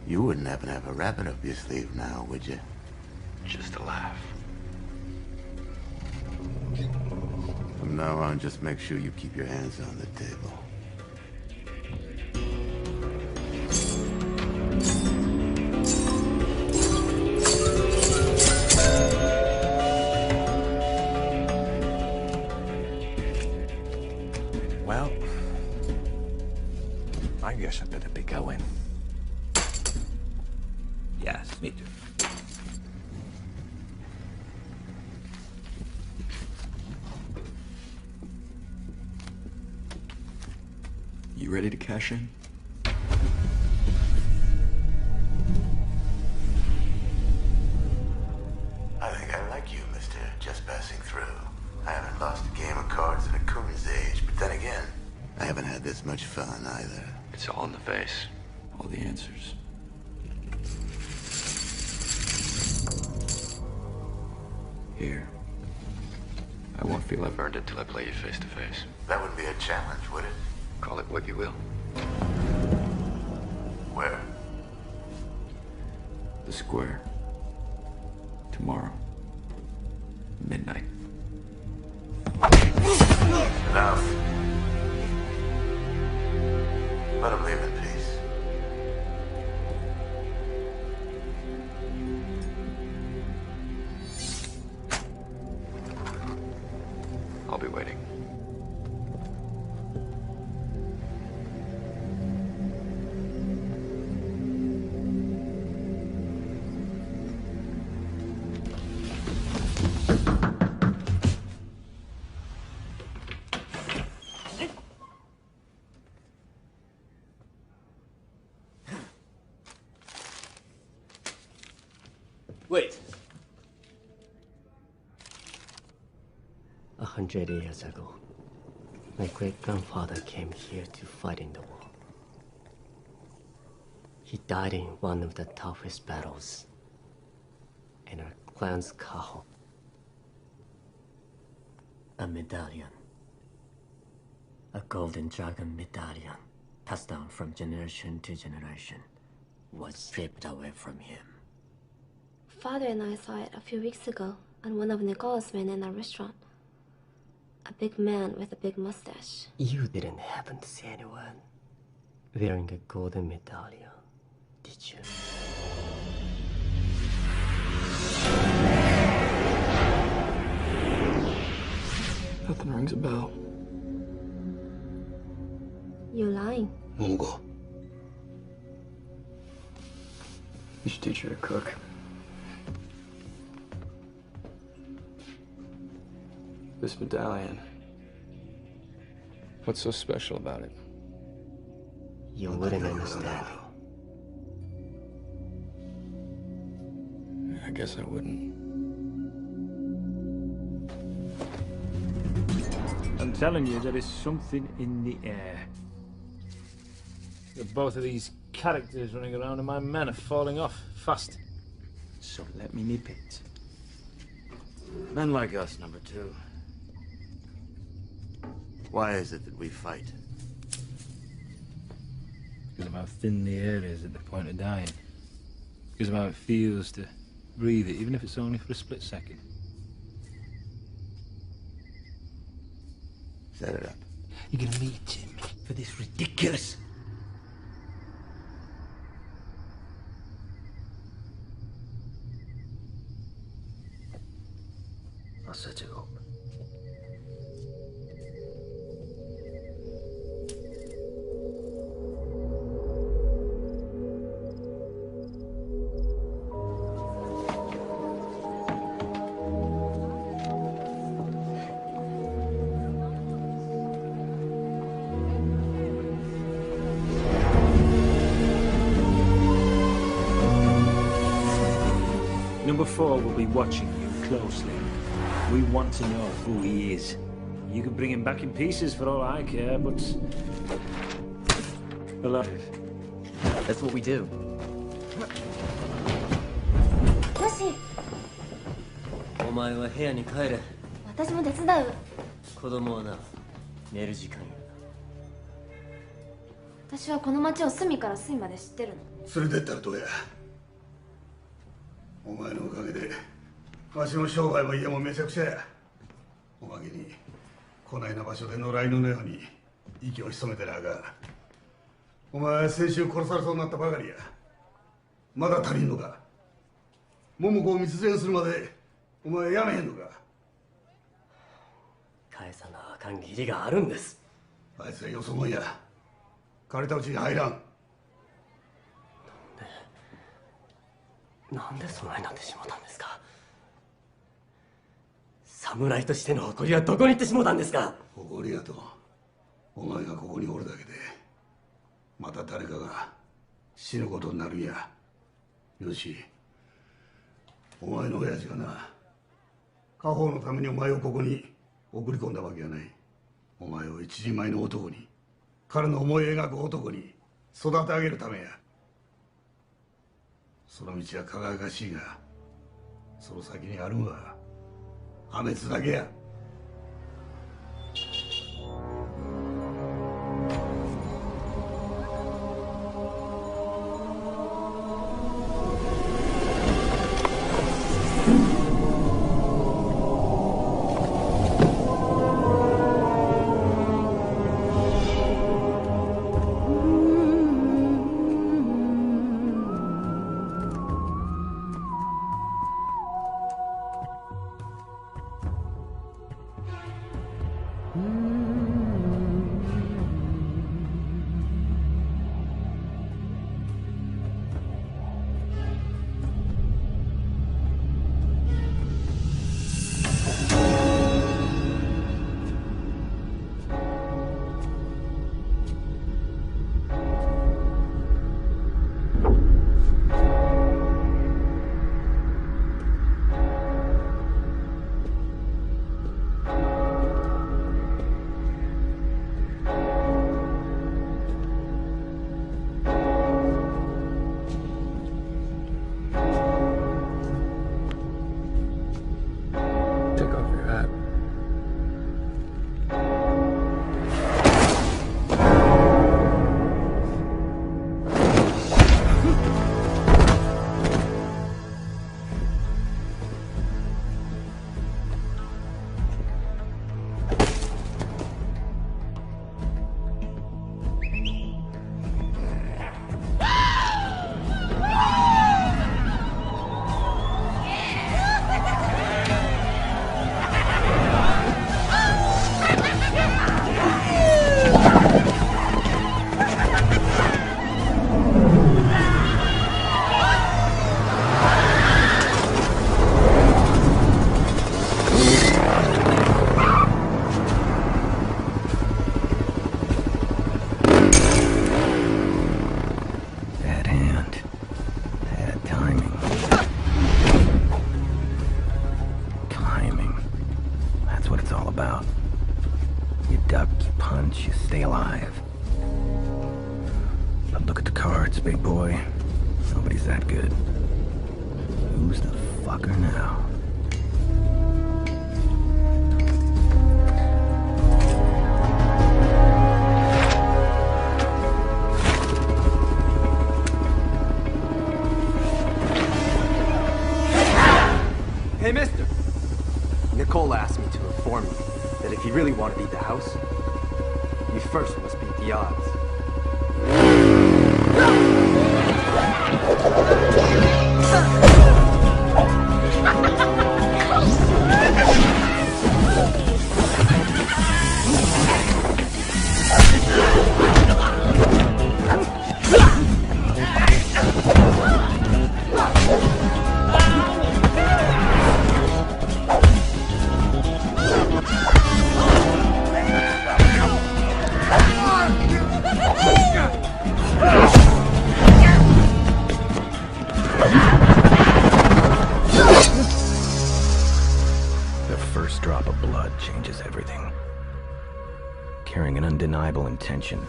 You wouldn't happen to have a rabbit up your sleeve now, would you? Just a laugh. From now on, just make sure you keep your hands on the table. Well, I guess I better be going. Yes, me too. You ready to cash in? I think I like you, mister. Just passing through. I haven't lost a game of cards in a coon's age, but then again, I haven't had this much fun either. It's all in the face. All the answers. Here. I won't feel I've earned it till I play you face to face. That wouldn't be a challenge, would it? Call it what you will. Where? The square. Tomorrow. Midnight. Enough. Let him leave in peace. I'll be waiting. Wait. 100 years ago, my great-grandfather came here to fight in the war. He died in one of the toughest battles in our clan's Kaho. A medallion. A golden dragon medallion, passed down from generation to generation, was stripped away from him. Father and I saw it a few weeks ago on one of Nicola's men in a restaurant. A big man with a big mustache. You didn't happen to see anyone wearing a golden medallion, did you? Nothing rings a bell. You're lying. Mungo. You should teach her to cook. This medallion. What's so special about it? You wouldn't understand. I guess I wouldn't. I'm telling you, there is something in the air. Both of these characters running around and my men are falling off fast. So let me nip it. Men like us, number two. Why is it that we fight? Because of how thin the air is at the point of dying. Because of how it feels to breathe it, even if it's only for a split second. Set it up. You're gonna meet him for this ridiculous. I'll set it up. 4 will be watching you closely. We want to know who he is. You can bring him back in pieces for all I care, but... alive. That's what we do. よし、お前は部屋に帰れ。私も手伝う。子供はな、寝る時間や。私はこの町を隅から隅まで知ってるの。連れてったらどうや。お前のおかげでわしの商売も家もめちゃくちゃや。おまけにこないな場所で野良犬のように息を潜めてなあかん。お前先週殺されそうになったばかりや。まだ足りんのか。桃子を密前するまでお前やめへんのか。返さなあかん義理があるんです。あいつはよそもんや。借りたうちに入らん。なんでそないなってしもたんですか。侍としての誇りはどこに行ってしもたんですか。誇りやとお前がここにおるだけでまた誰かが死ぬことになるんや。よし、お前の親父がな、家宝のためにお前をここに送り込んだわけやない。お前を一人前の男に、彼の思い描く男に育て上げるためや。その道は輝かしいが、その先にあるんは破滅だけや。Hey, mister! Nicole asked me to inform you that if you really want to beat the house, you first must beat the odds. undeniable intention,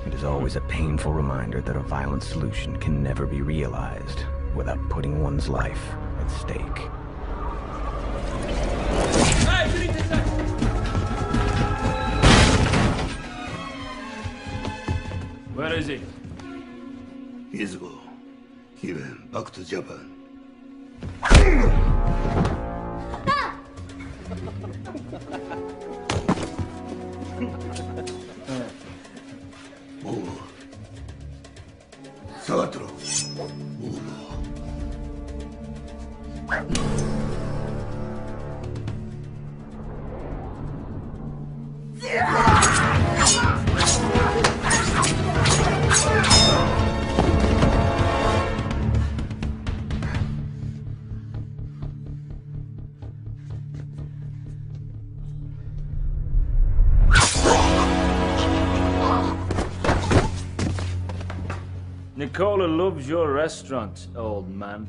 it is always a painful reminder that a violent solution can never be realized without putting one's life at stake. Where is he? Years ago, he went back to Japan. Sagatro. Nicola loves your restaurant, old man.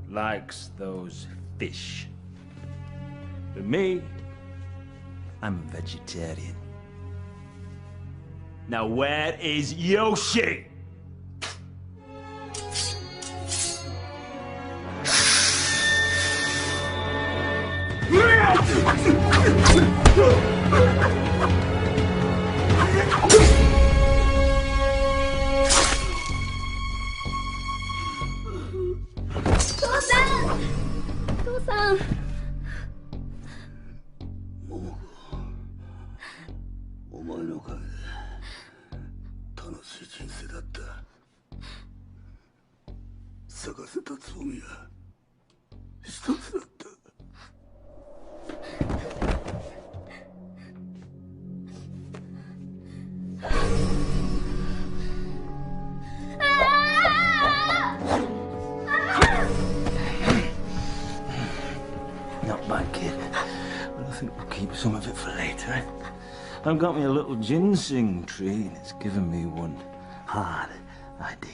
Likes those fish. But me, I'm a vegetarian. Now where is Yoshi? Not bad, kid. But I think we'll keep some of it for later. I've got me a little ginseng tree, and it's given me one hard idea.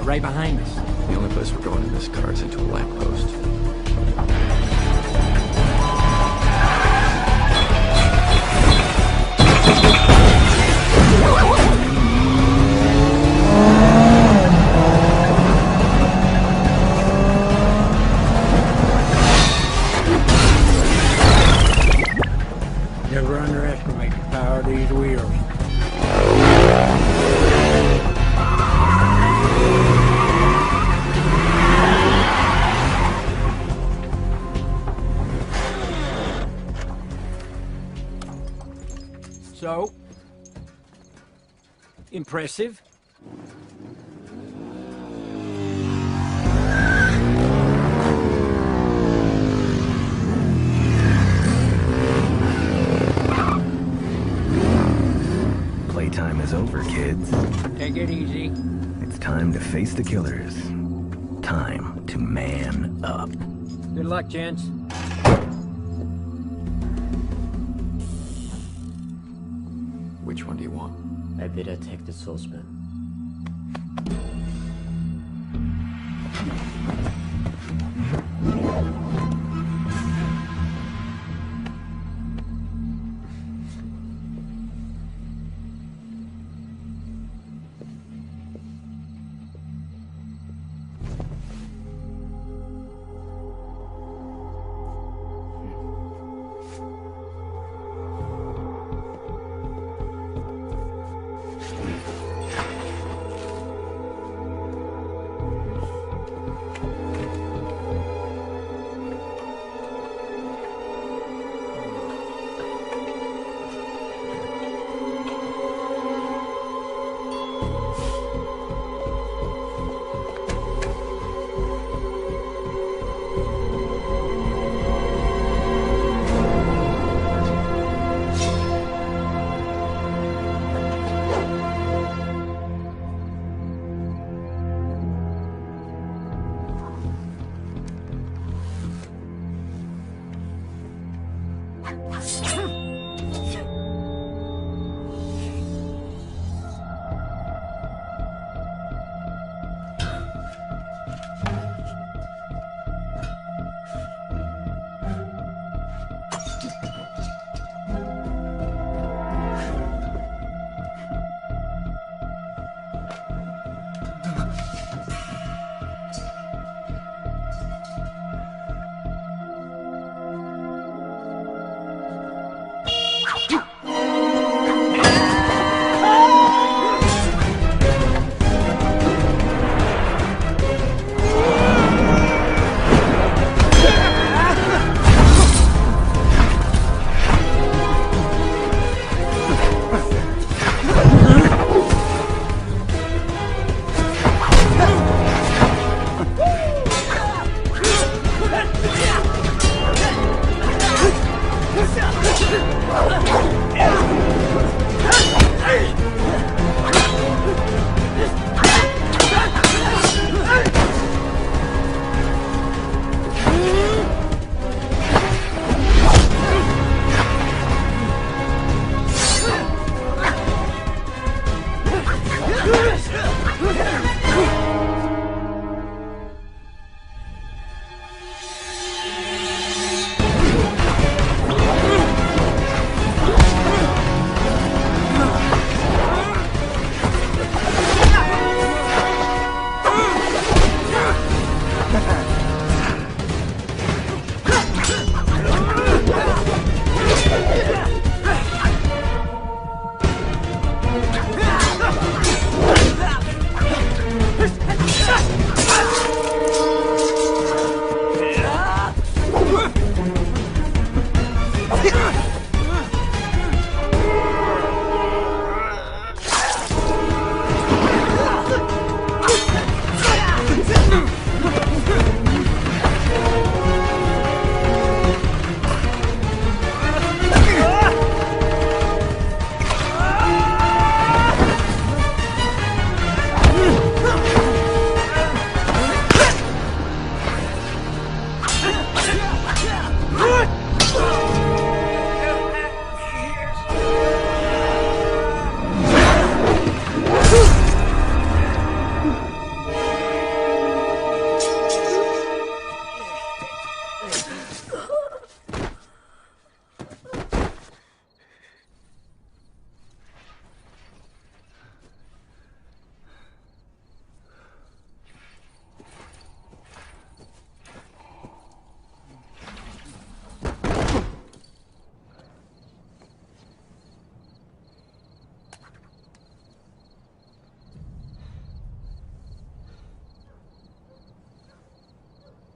Right behind us. The only place we're going in this car is into a lamppost. Never underestimate the power of these wheels. Impressive. Playtime is over, kids. Take it easy. It's time to face the killers. Time to man up. Good luck, gents. Which one do you want? I better take the saucepan.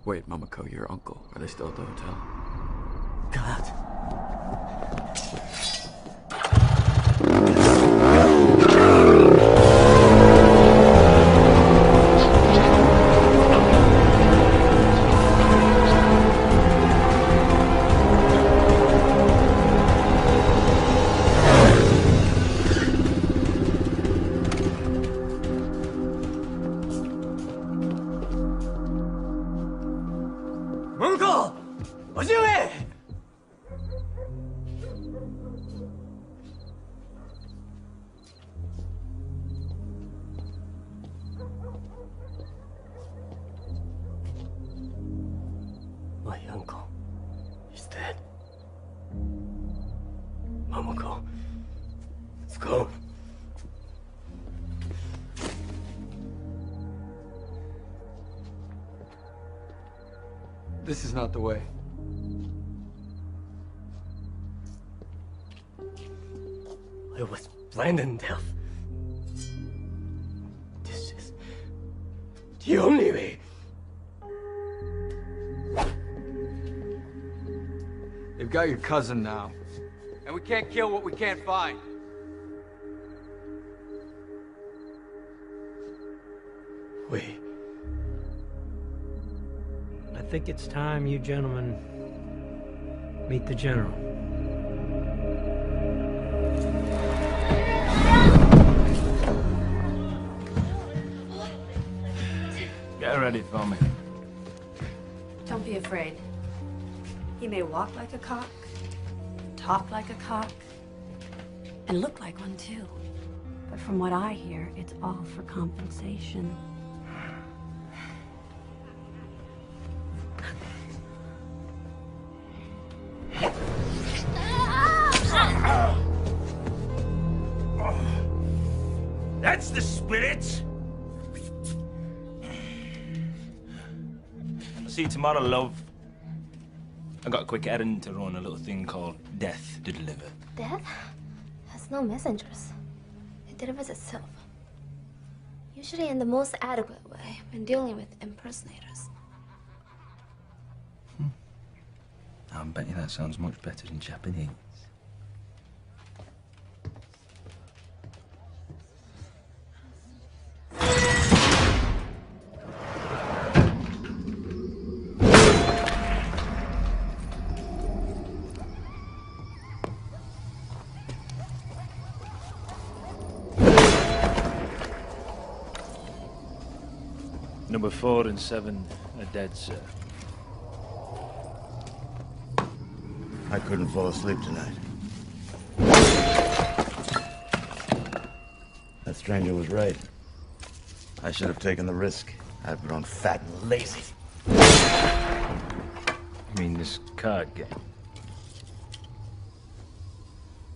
Wait, Momoko, your uncle. Are they still at the hotel? God. This is not the way. It was Brandon Delph. This is the only way. They've got your cousin now. And we can't kill what we can't find. Wait. I think it's time you gentlemen meet the general. Get ready for me. Don't be afraid. He may walk like a cock, talk like a cock, and look like one too. But from what I hear, it's all for compensation. That's the spirit! I'll see you tomorrow, love. I got a quick errand to run, a little thing called death to deliver. Death has no messengers. It delivers itself. Usually in the most adequate way when dealing with impersonators. I bet you that sounds much better in Japanese. Number 4 and 7 are dead, sir. I couldn't fall asleep tonight. That stranger was right. I should have taken the risk. I've grown fat and lazy. You mean this card game?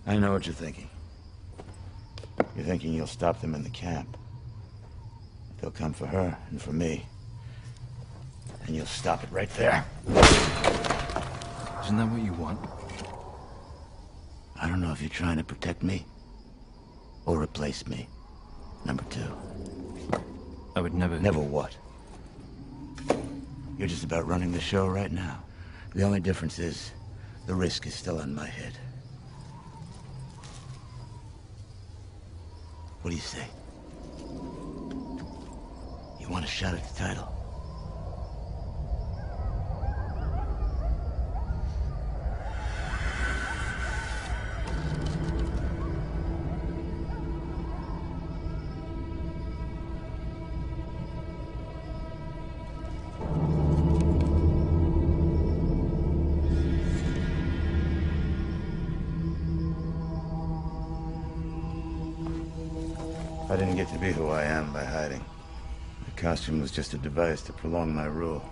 I know what you're thinking. You're thinking you'll stop them in the camp. They'll come for her and for me. And you'll stop it right there. Isn't that what you want? I don't know if you're trying to protect me or replace me. Number 2. I would never... Never what? You're just about running the show right now. The only difference is the risk is still on my head. What do you say? You want a shot at the title? I didn't get to be who I am by hiding. The costume was just a device to prolong my rule.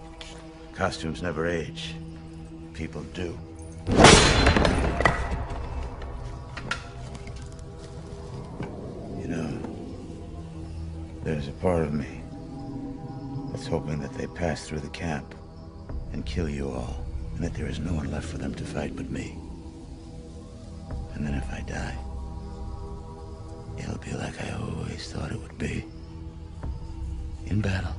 Costumes never age. People do. You know, there's a part of me that's hoping that they pass through the camp and kill you all, and that there is no one left for them to fight but me. And then if I die, it'll be like I always thought it would be. In battle.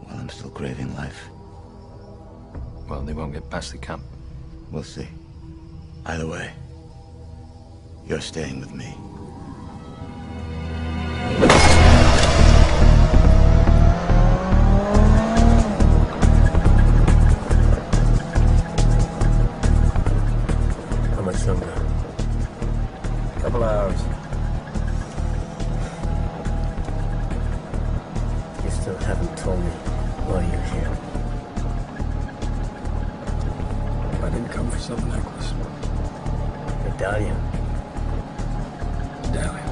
While I'm still craving life. Well, they won't get past the camp. We'll see. Either way, you're staying with me. How much longer? Couple hours. You still haven't told me why you're here. I didn't come for some necklace. Medallion. Medallion.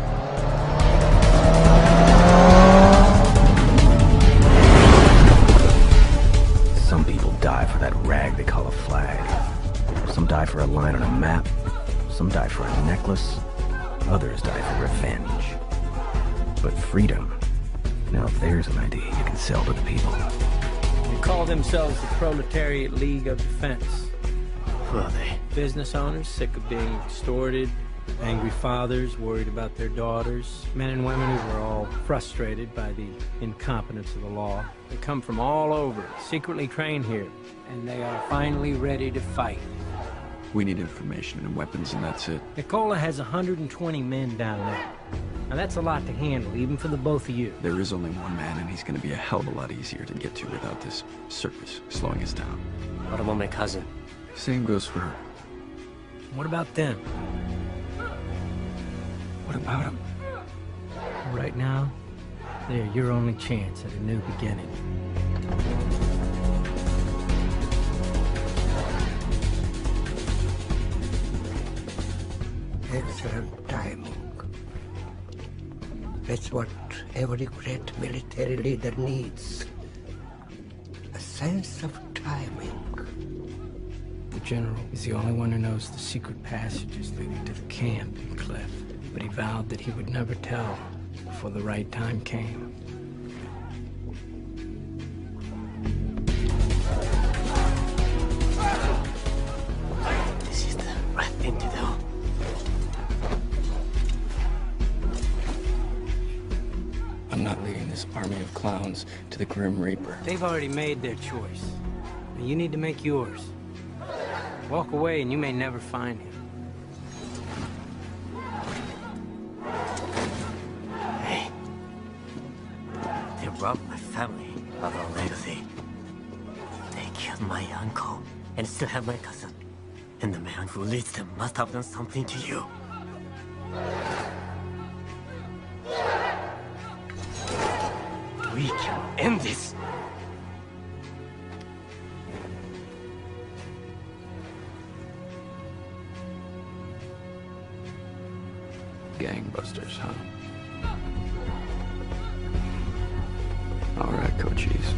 Some people die for that rag they call a flag. Some die for a line on a map. Some die for a necklace. Others die for revenge. But freedom, now there's an idea you can sell to the people. They call themselves the Proletariat League of Defense. Who are they? Business owners sick of being extorted, angry fathers worried about their daughters, men and women who are all frustrated by the incompetence of the law. They come from all over, secretly trained here, and they are finally ready to fight. We need information and weapons, and that's it. Nicola has 120 men down there. Now that's a lot to handle, even for the both of you. There is only one man, and he's gonna be a hell of a lot easier to get to without this circus slowing us down. What about my cousin? Same goes for her. What about them? What about him? Right now, they're your only chance at a new beginning. Excellent timing. That's what every great military leader needs. A sense of timing. The general is the only one who knows the secret passages leading to the camp in Cliff, but he vowed that he would never tell before the right time came. This is the right thing to do. I'm not leading this army of clowns to the Grim Reaper. They've already made their choice. Now you need to make yours. Walk away and you may never find him. Hey. They robbed my family of our legacy. They killed my uncle and still have my cousin. And the man who leads them must have done something to you. We can end this. Gangbusters, huh? All right, coaches.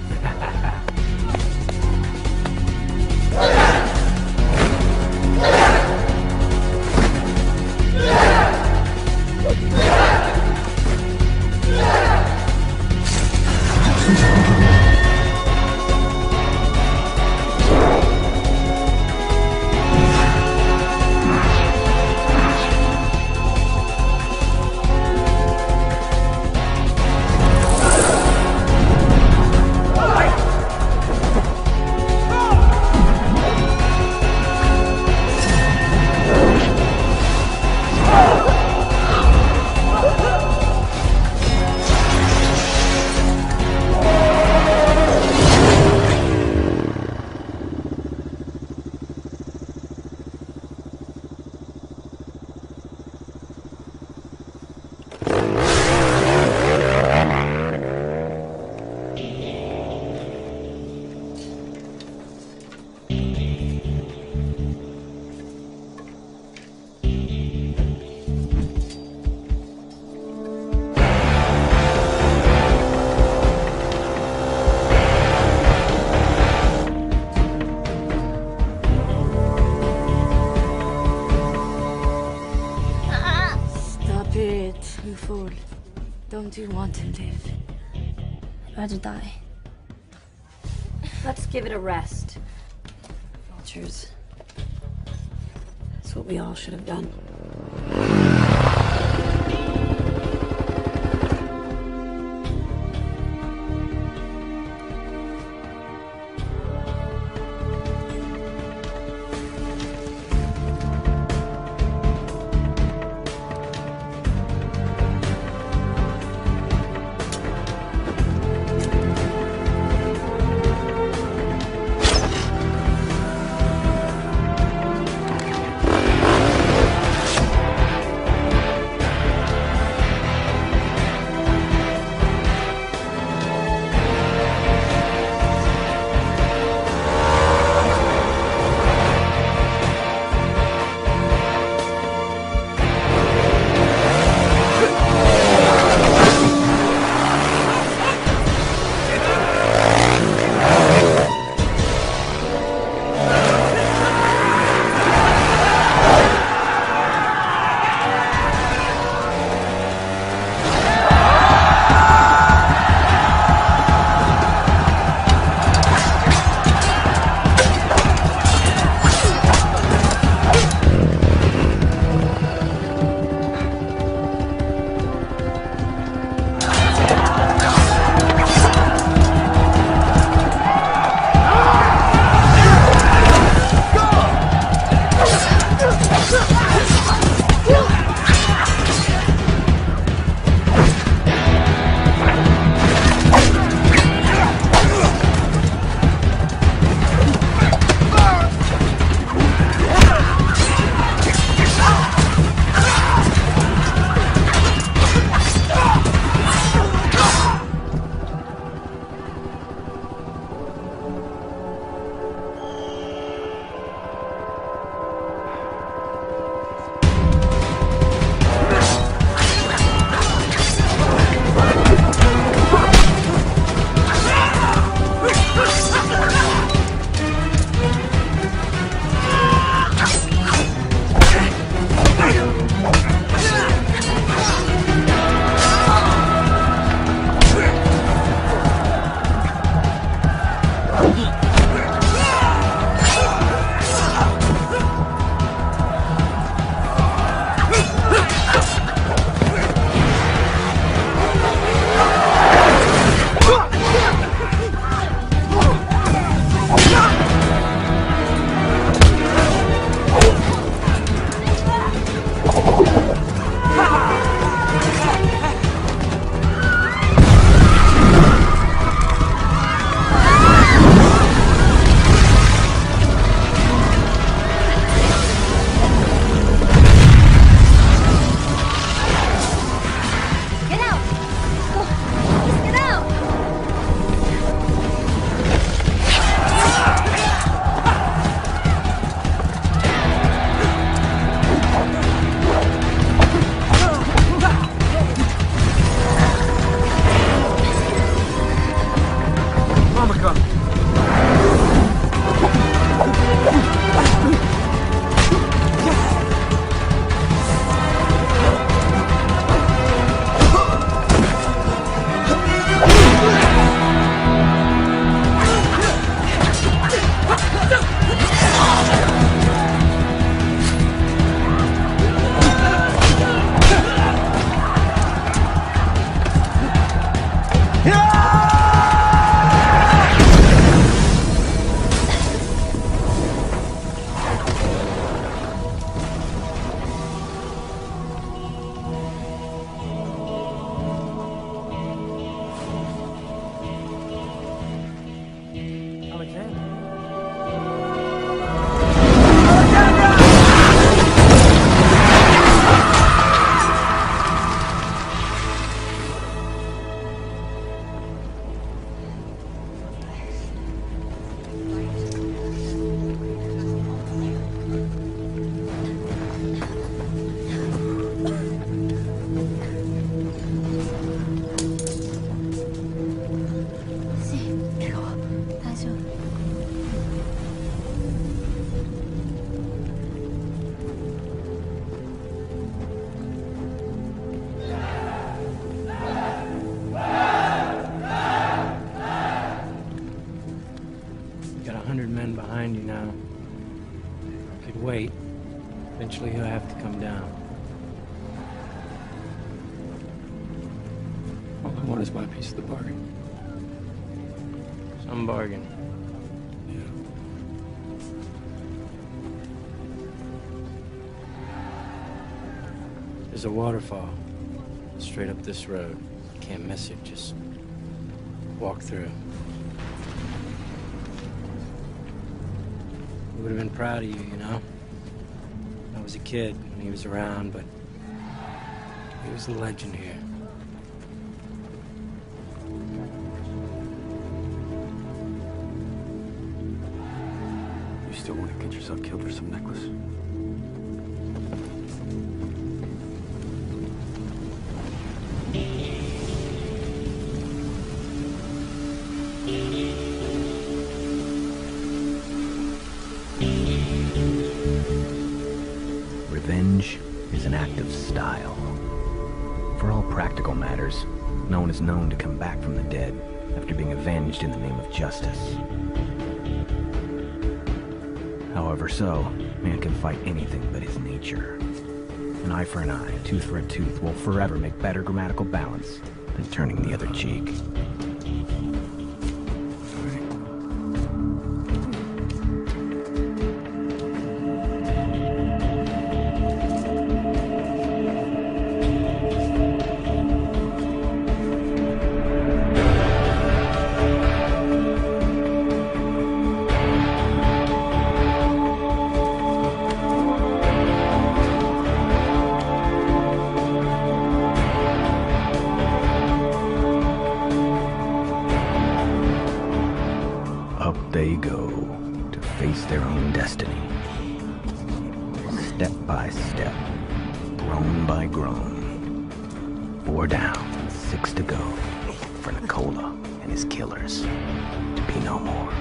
Don't you want to live? I'd rather die. Let's give it a rest. Vultures. That's what we all should have done. wait. Eventually he'll have to come down. Well, then what is my piece of the bargain? Some bargain. There's a waterfall straight up this road. Can't miss it, just walk through. I would have been proud of you, you know? I was a kid when he was around, but he was a legend here. You still want to get yourself killed for some necklace? Revenge is an act of style. For all practical matters, no one is known to come back from the dead after being avenged in the name of justice. However so, man can fight anything but his nature. An eye for an eye, a tooth for a tooth will forever make better grammatical balance than turning the other cheek. They go to face their own destiny. Step by step, groan by groan. 4 down, 6 to go for Nicola and his killers to be no more.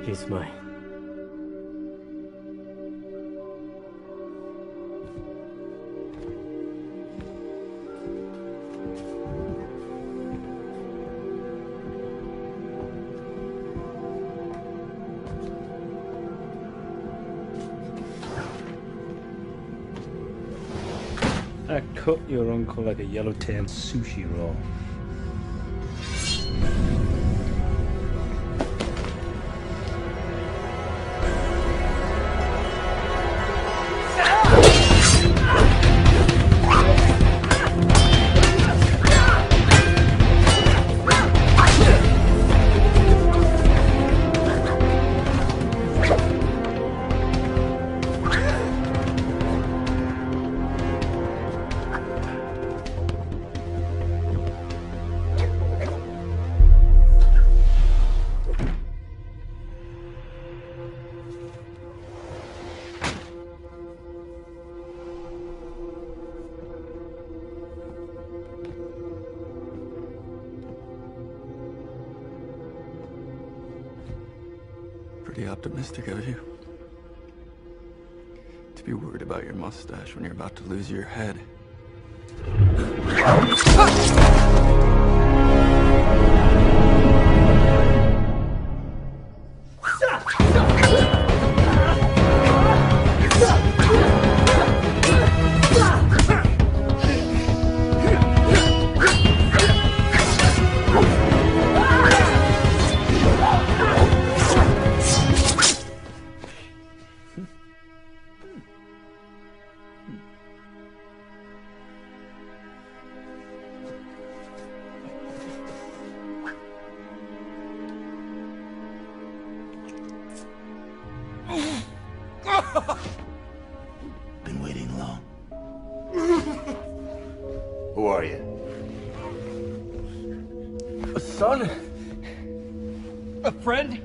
He's mine. I cut your uncle like a yellowtail sushi roll. Pretty optimistic of you. To be worried about your mustache when you're about to lose your head. Been waiting long. Who are you? A son? A friend?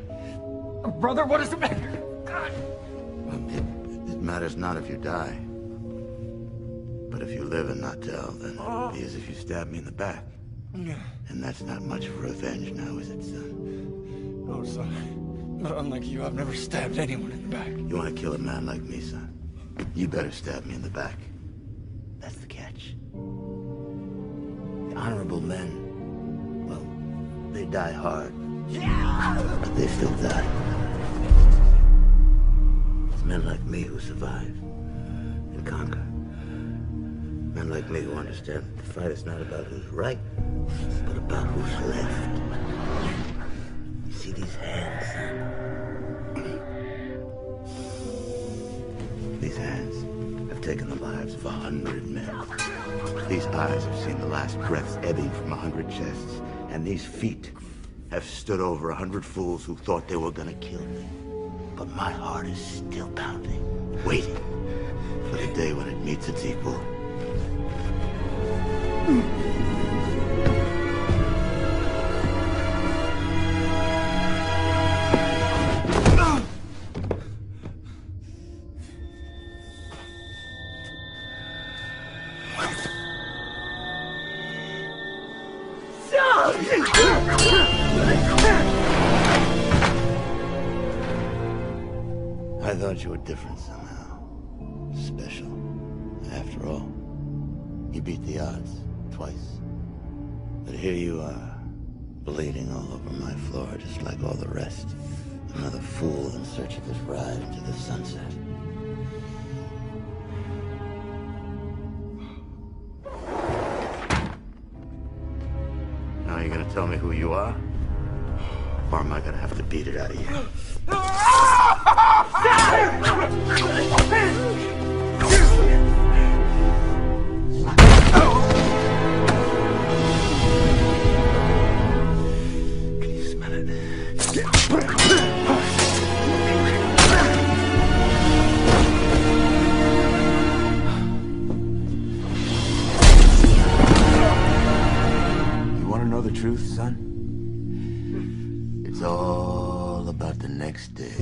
A brother? What does it matter? It matters not if you die. But if you live and not tell, then it'll be as if you stabbed me in the back. And that's not much of revenge now, is it, son? No, son. But unlike you, I've never stabbed anyone in the back. You want to kill a man like me, son? You better stab me in the back. That's the catch. The honorable men, well, they die hard. But they still die. It's men like me who survive and conquer. Men like me who understand the fight is not about who's right, but about who's left. You see these hands, son? These hands have taken the lives of 100 men. These eyes have seen the last breaths ebbing from 100 chests. And these feet have stood over 100 fools who thought they were gonna kill me. But my heart is still pounding, waiting for the day when it meets its equal. I thought you were different somehow. Special. After all, you beat the odds twice. But here you are, bleeding all over my floor just like all the rest. Another fool in search of his ride into the sunset. Now you're gonna tell me who you are? Or am I gonna have to beat it out of you? Can you smell it? You want to know the truth, son? It's all about the next day.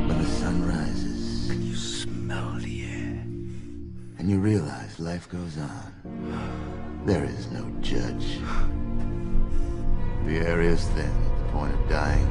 When the sun rises, and you smell the air, and you realize life goes on. There is no judge. The air is thin at the point of dying.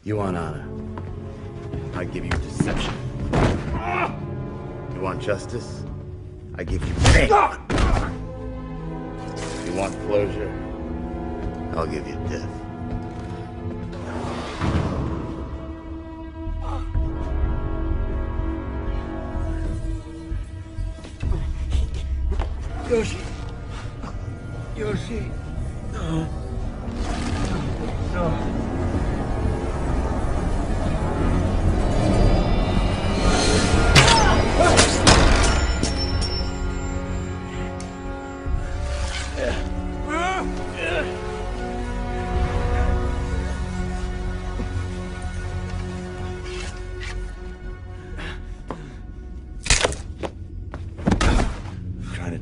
You want honor? I give you deception. You want justice? I give you pain. You want closure? I'll give you death. Yoshi. Yoshi. No. No.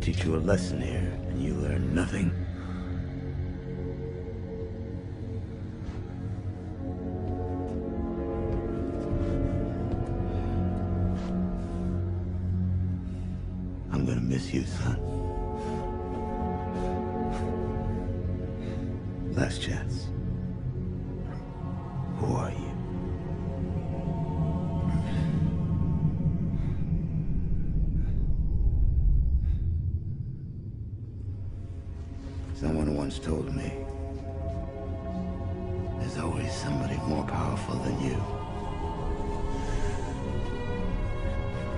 Teach you a lesson here, and you learn nothing. I'm gonna miss you, son. Last chance. Who are you? Someone once told me, there's always somebody more powerful than you.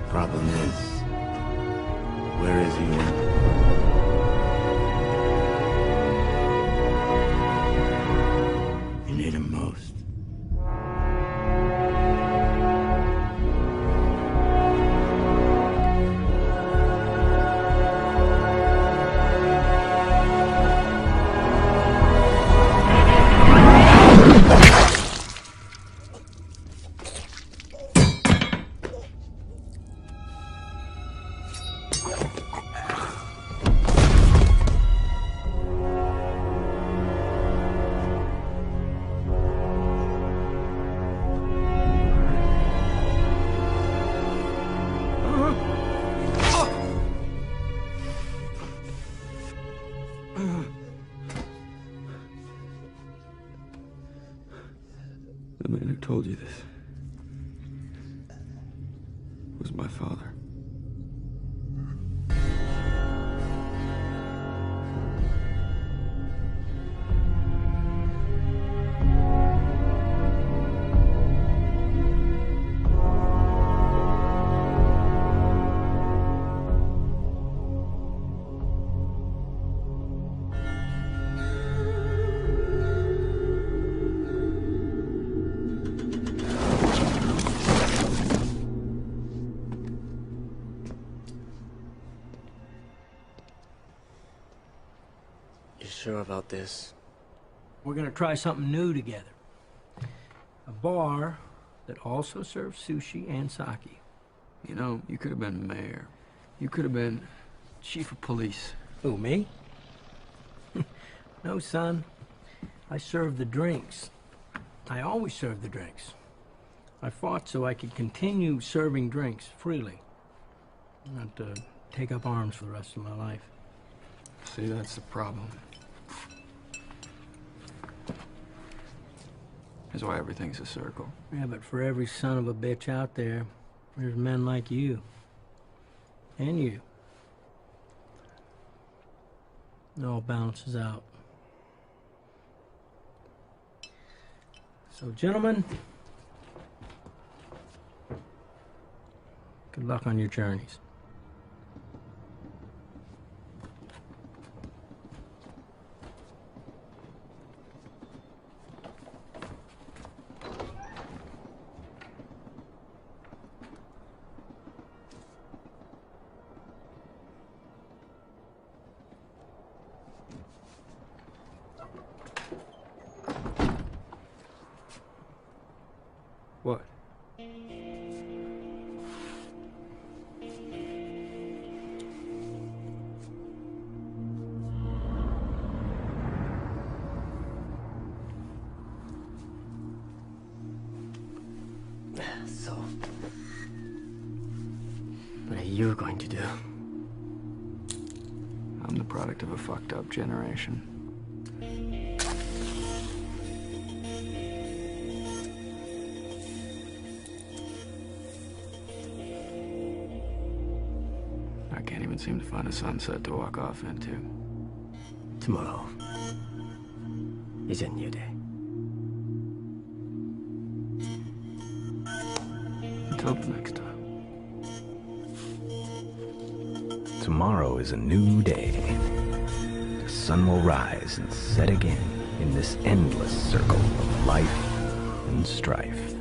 Problem is, where is he? You need him most. The man who told you this was my father. Sure about this? We're gonna try something new together. A bar that also serves sushi and sake. You know, you could have been mayor. You could have been chief of police. Who, me? No, son. I serve the drinks. I always serve the drinks. I fought so I could continue serving drinks freely. Not to take up arms for the rest of my life. See, that's the problem. That's why everything's a circle. Yeah, but for every son of a bitch out there, there's men like you. And you. It all balances out. So, gentlemen, good luck on your journeys. What? So, what are you going to do? I'm the product of a fucked up generation. can't even seem to find a sunset to walk off into. Tomorrow is a new day. Until the next time. Tomorrow is a new day. The sun will rise and set again in this endless circle of life and strife.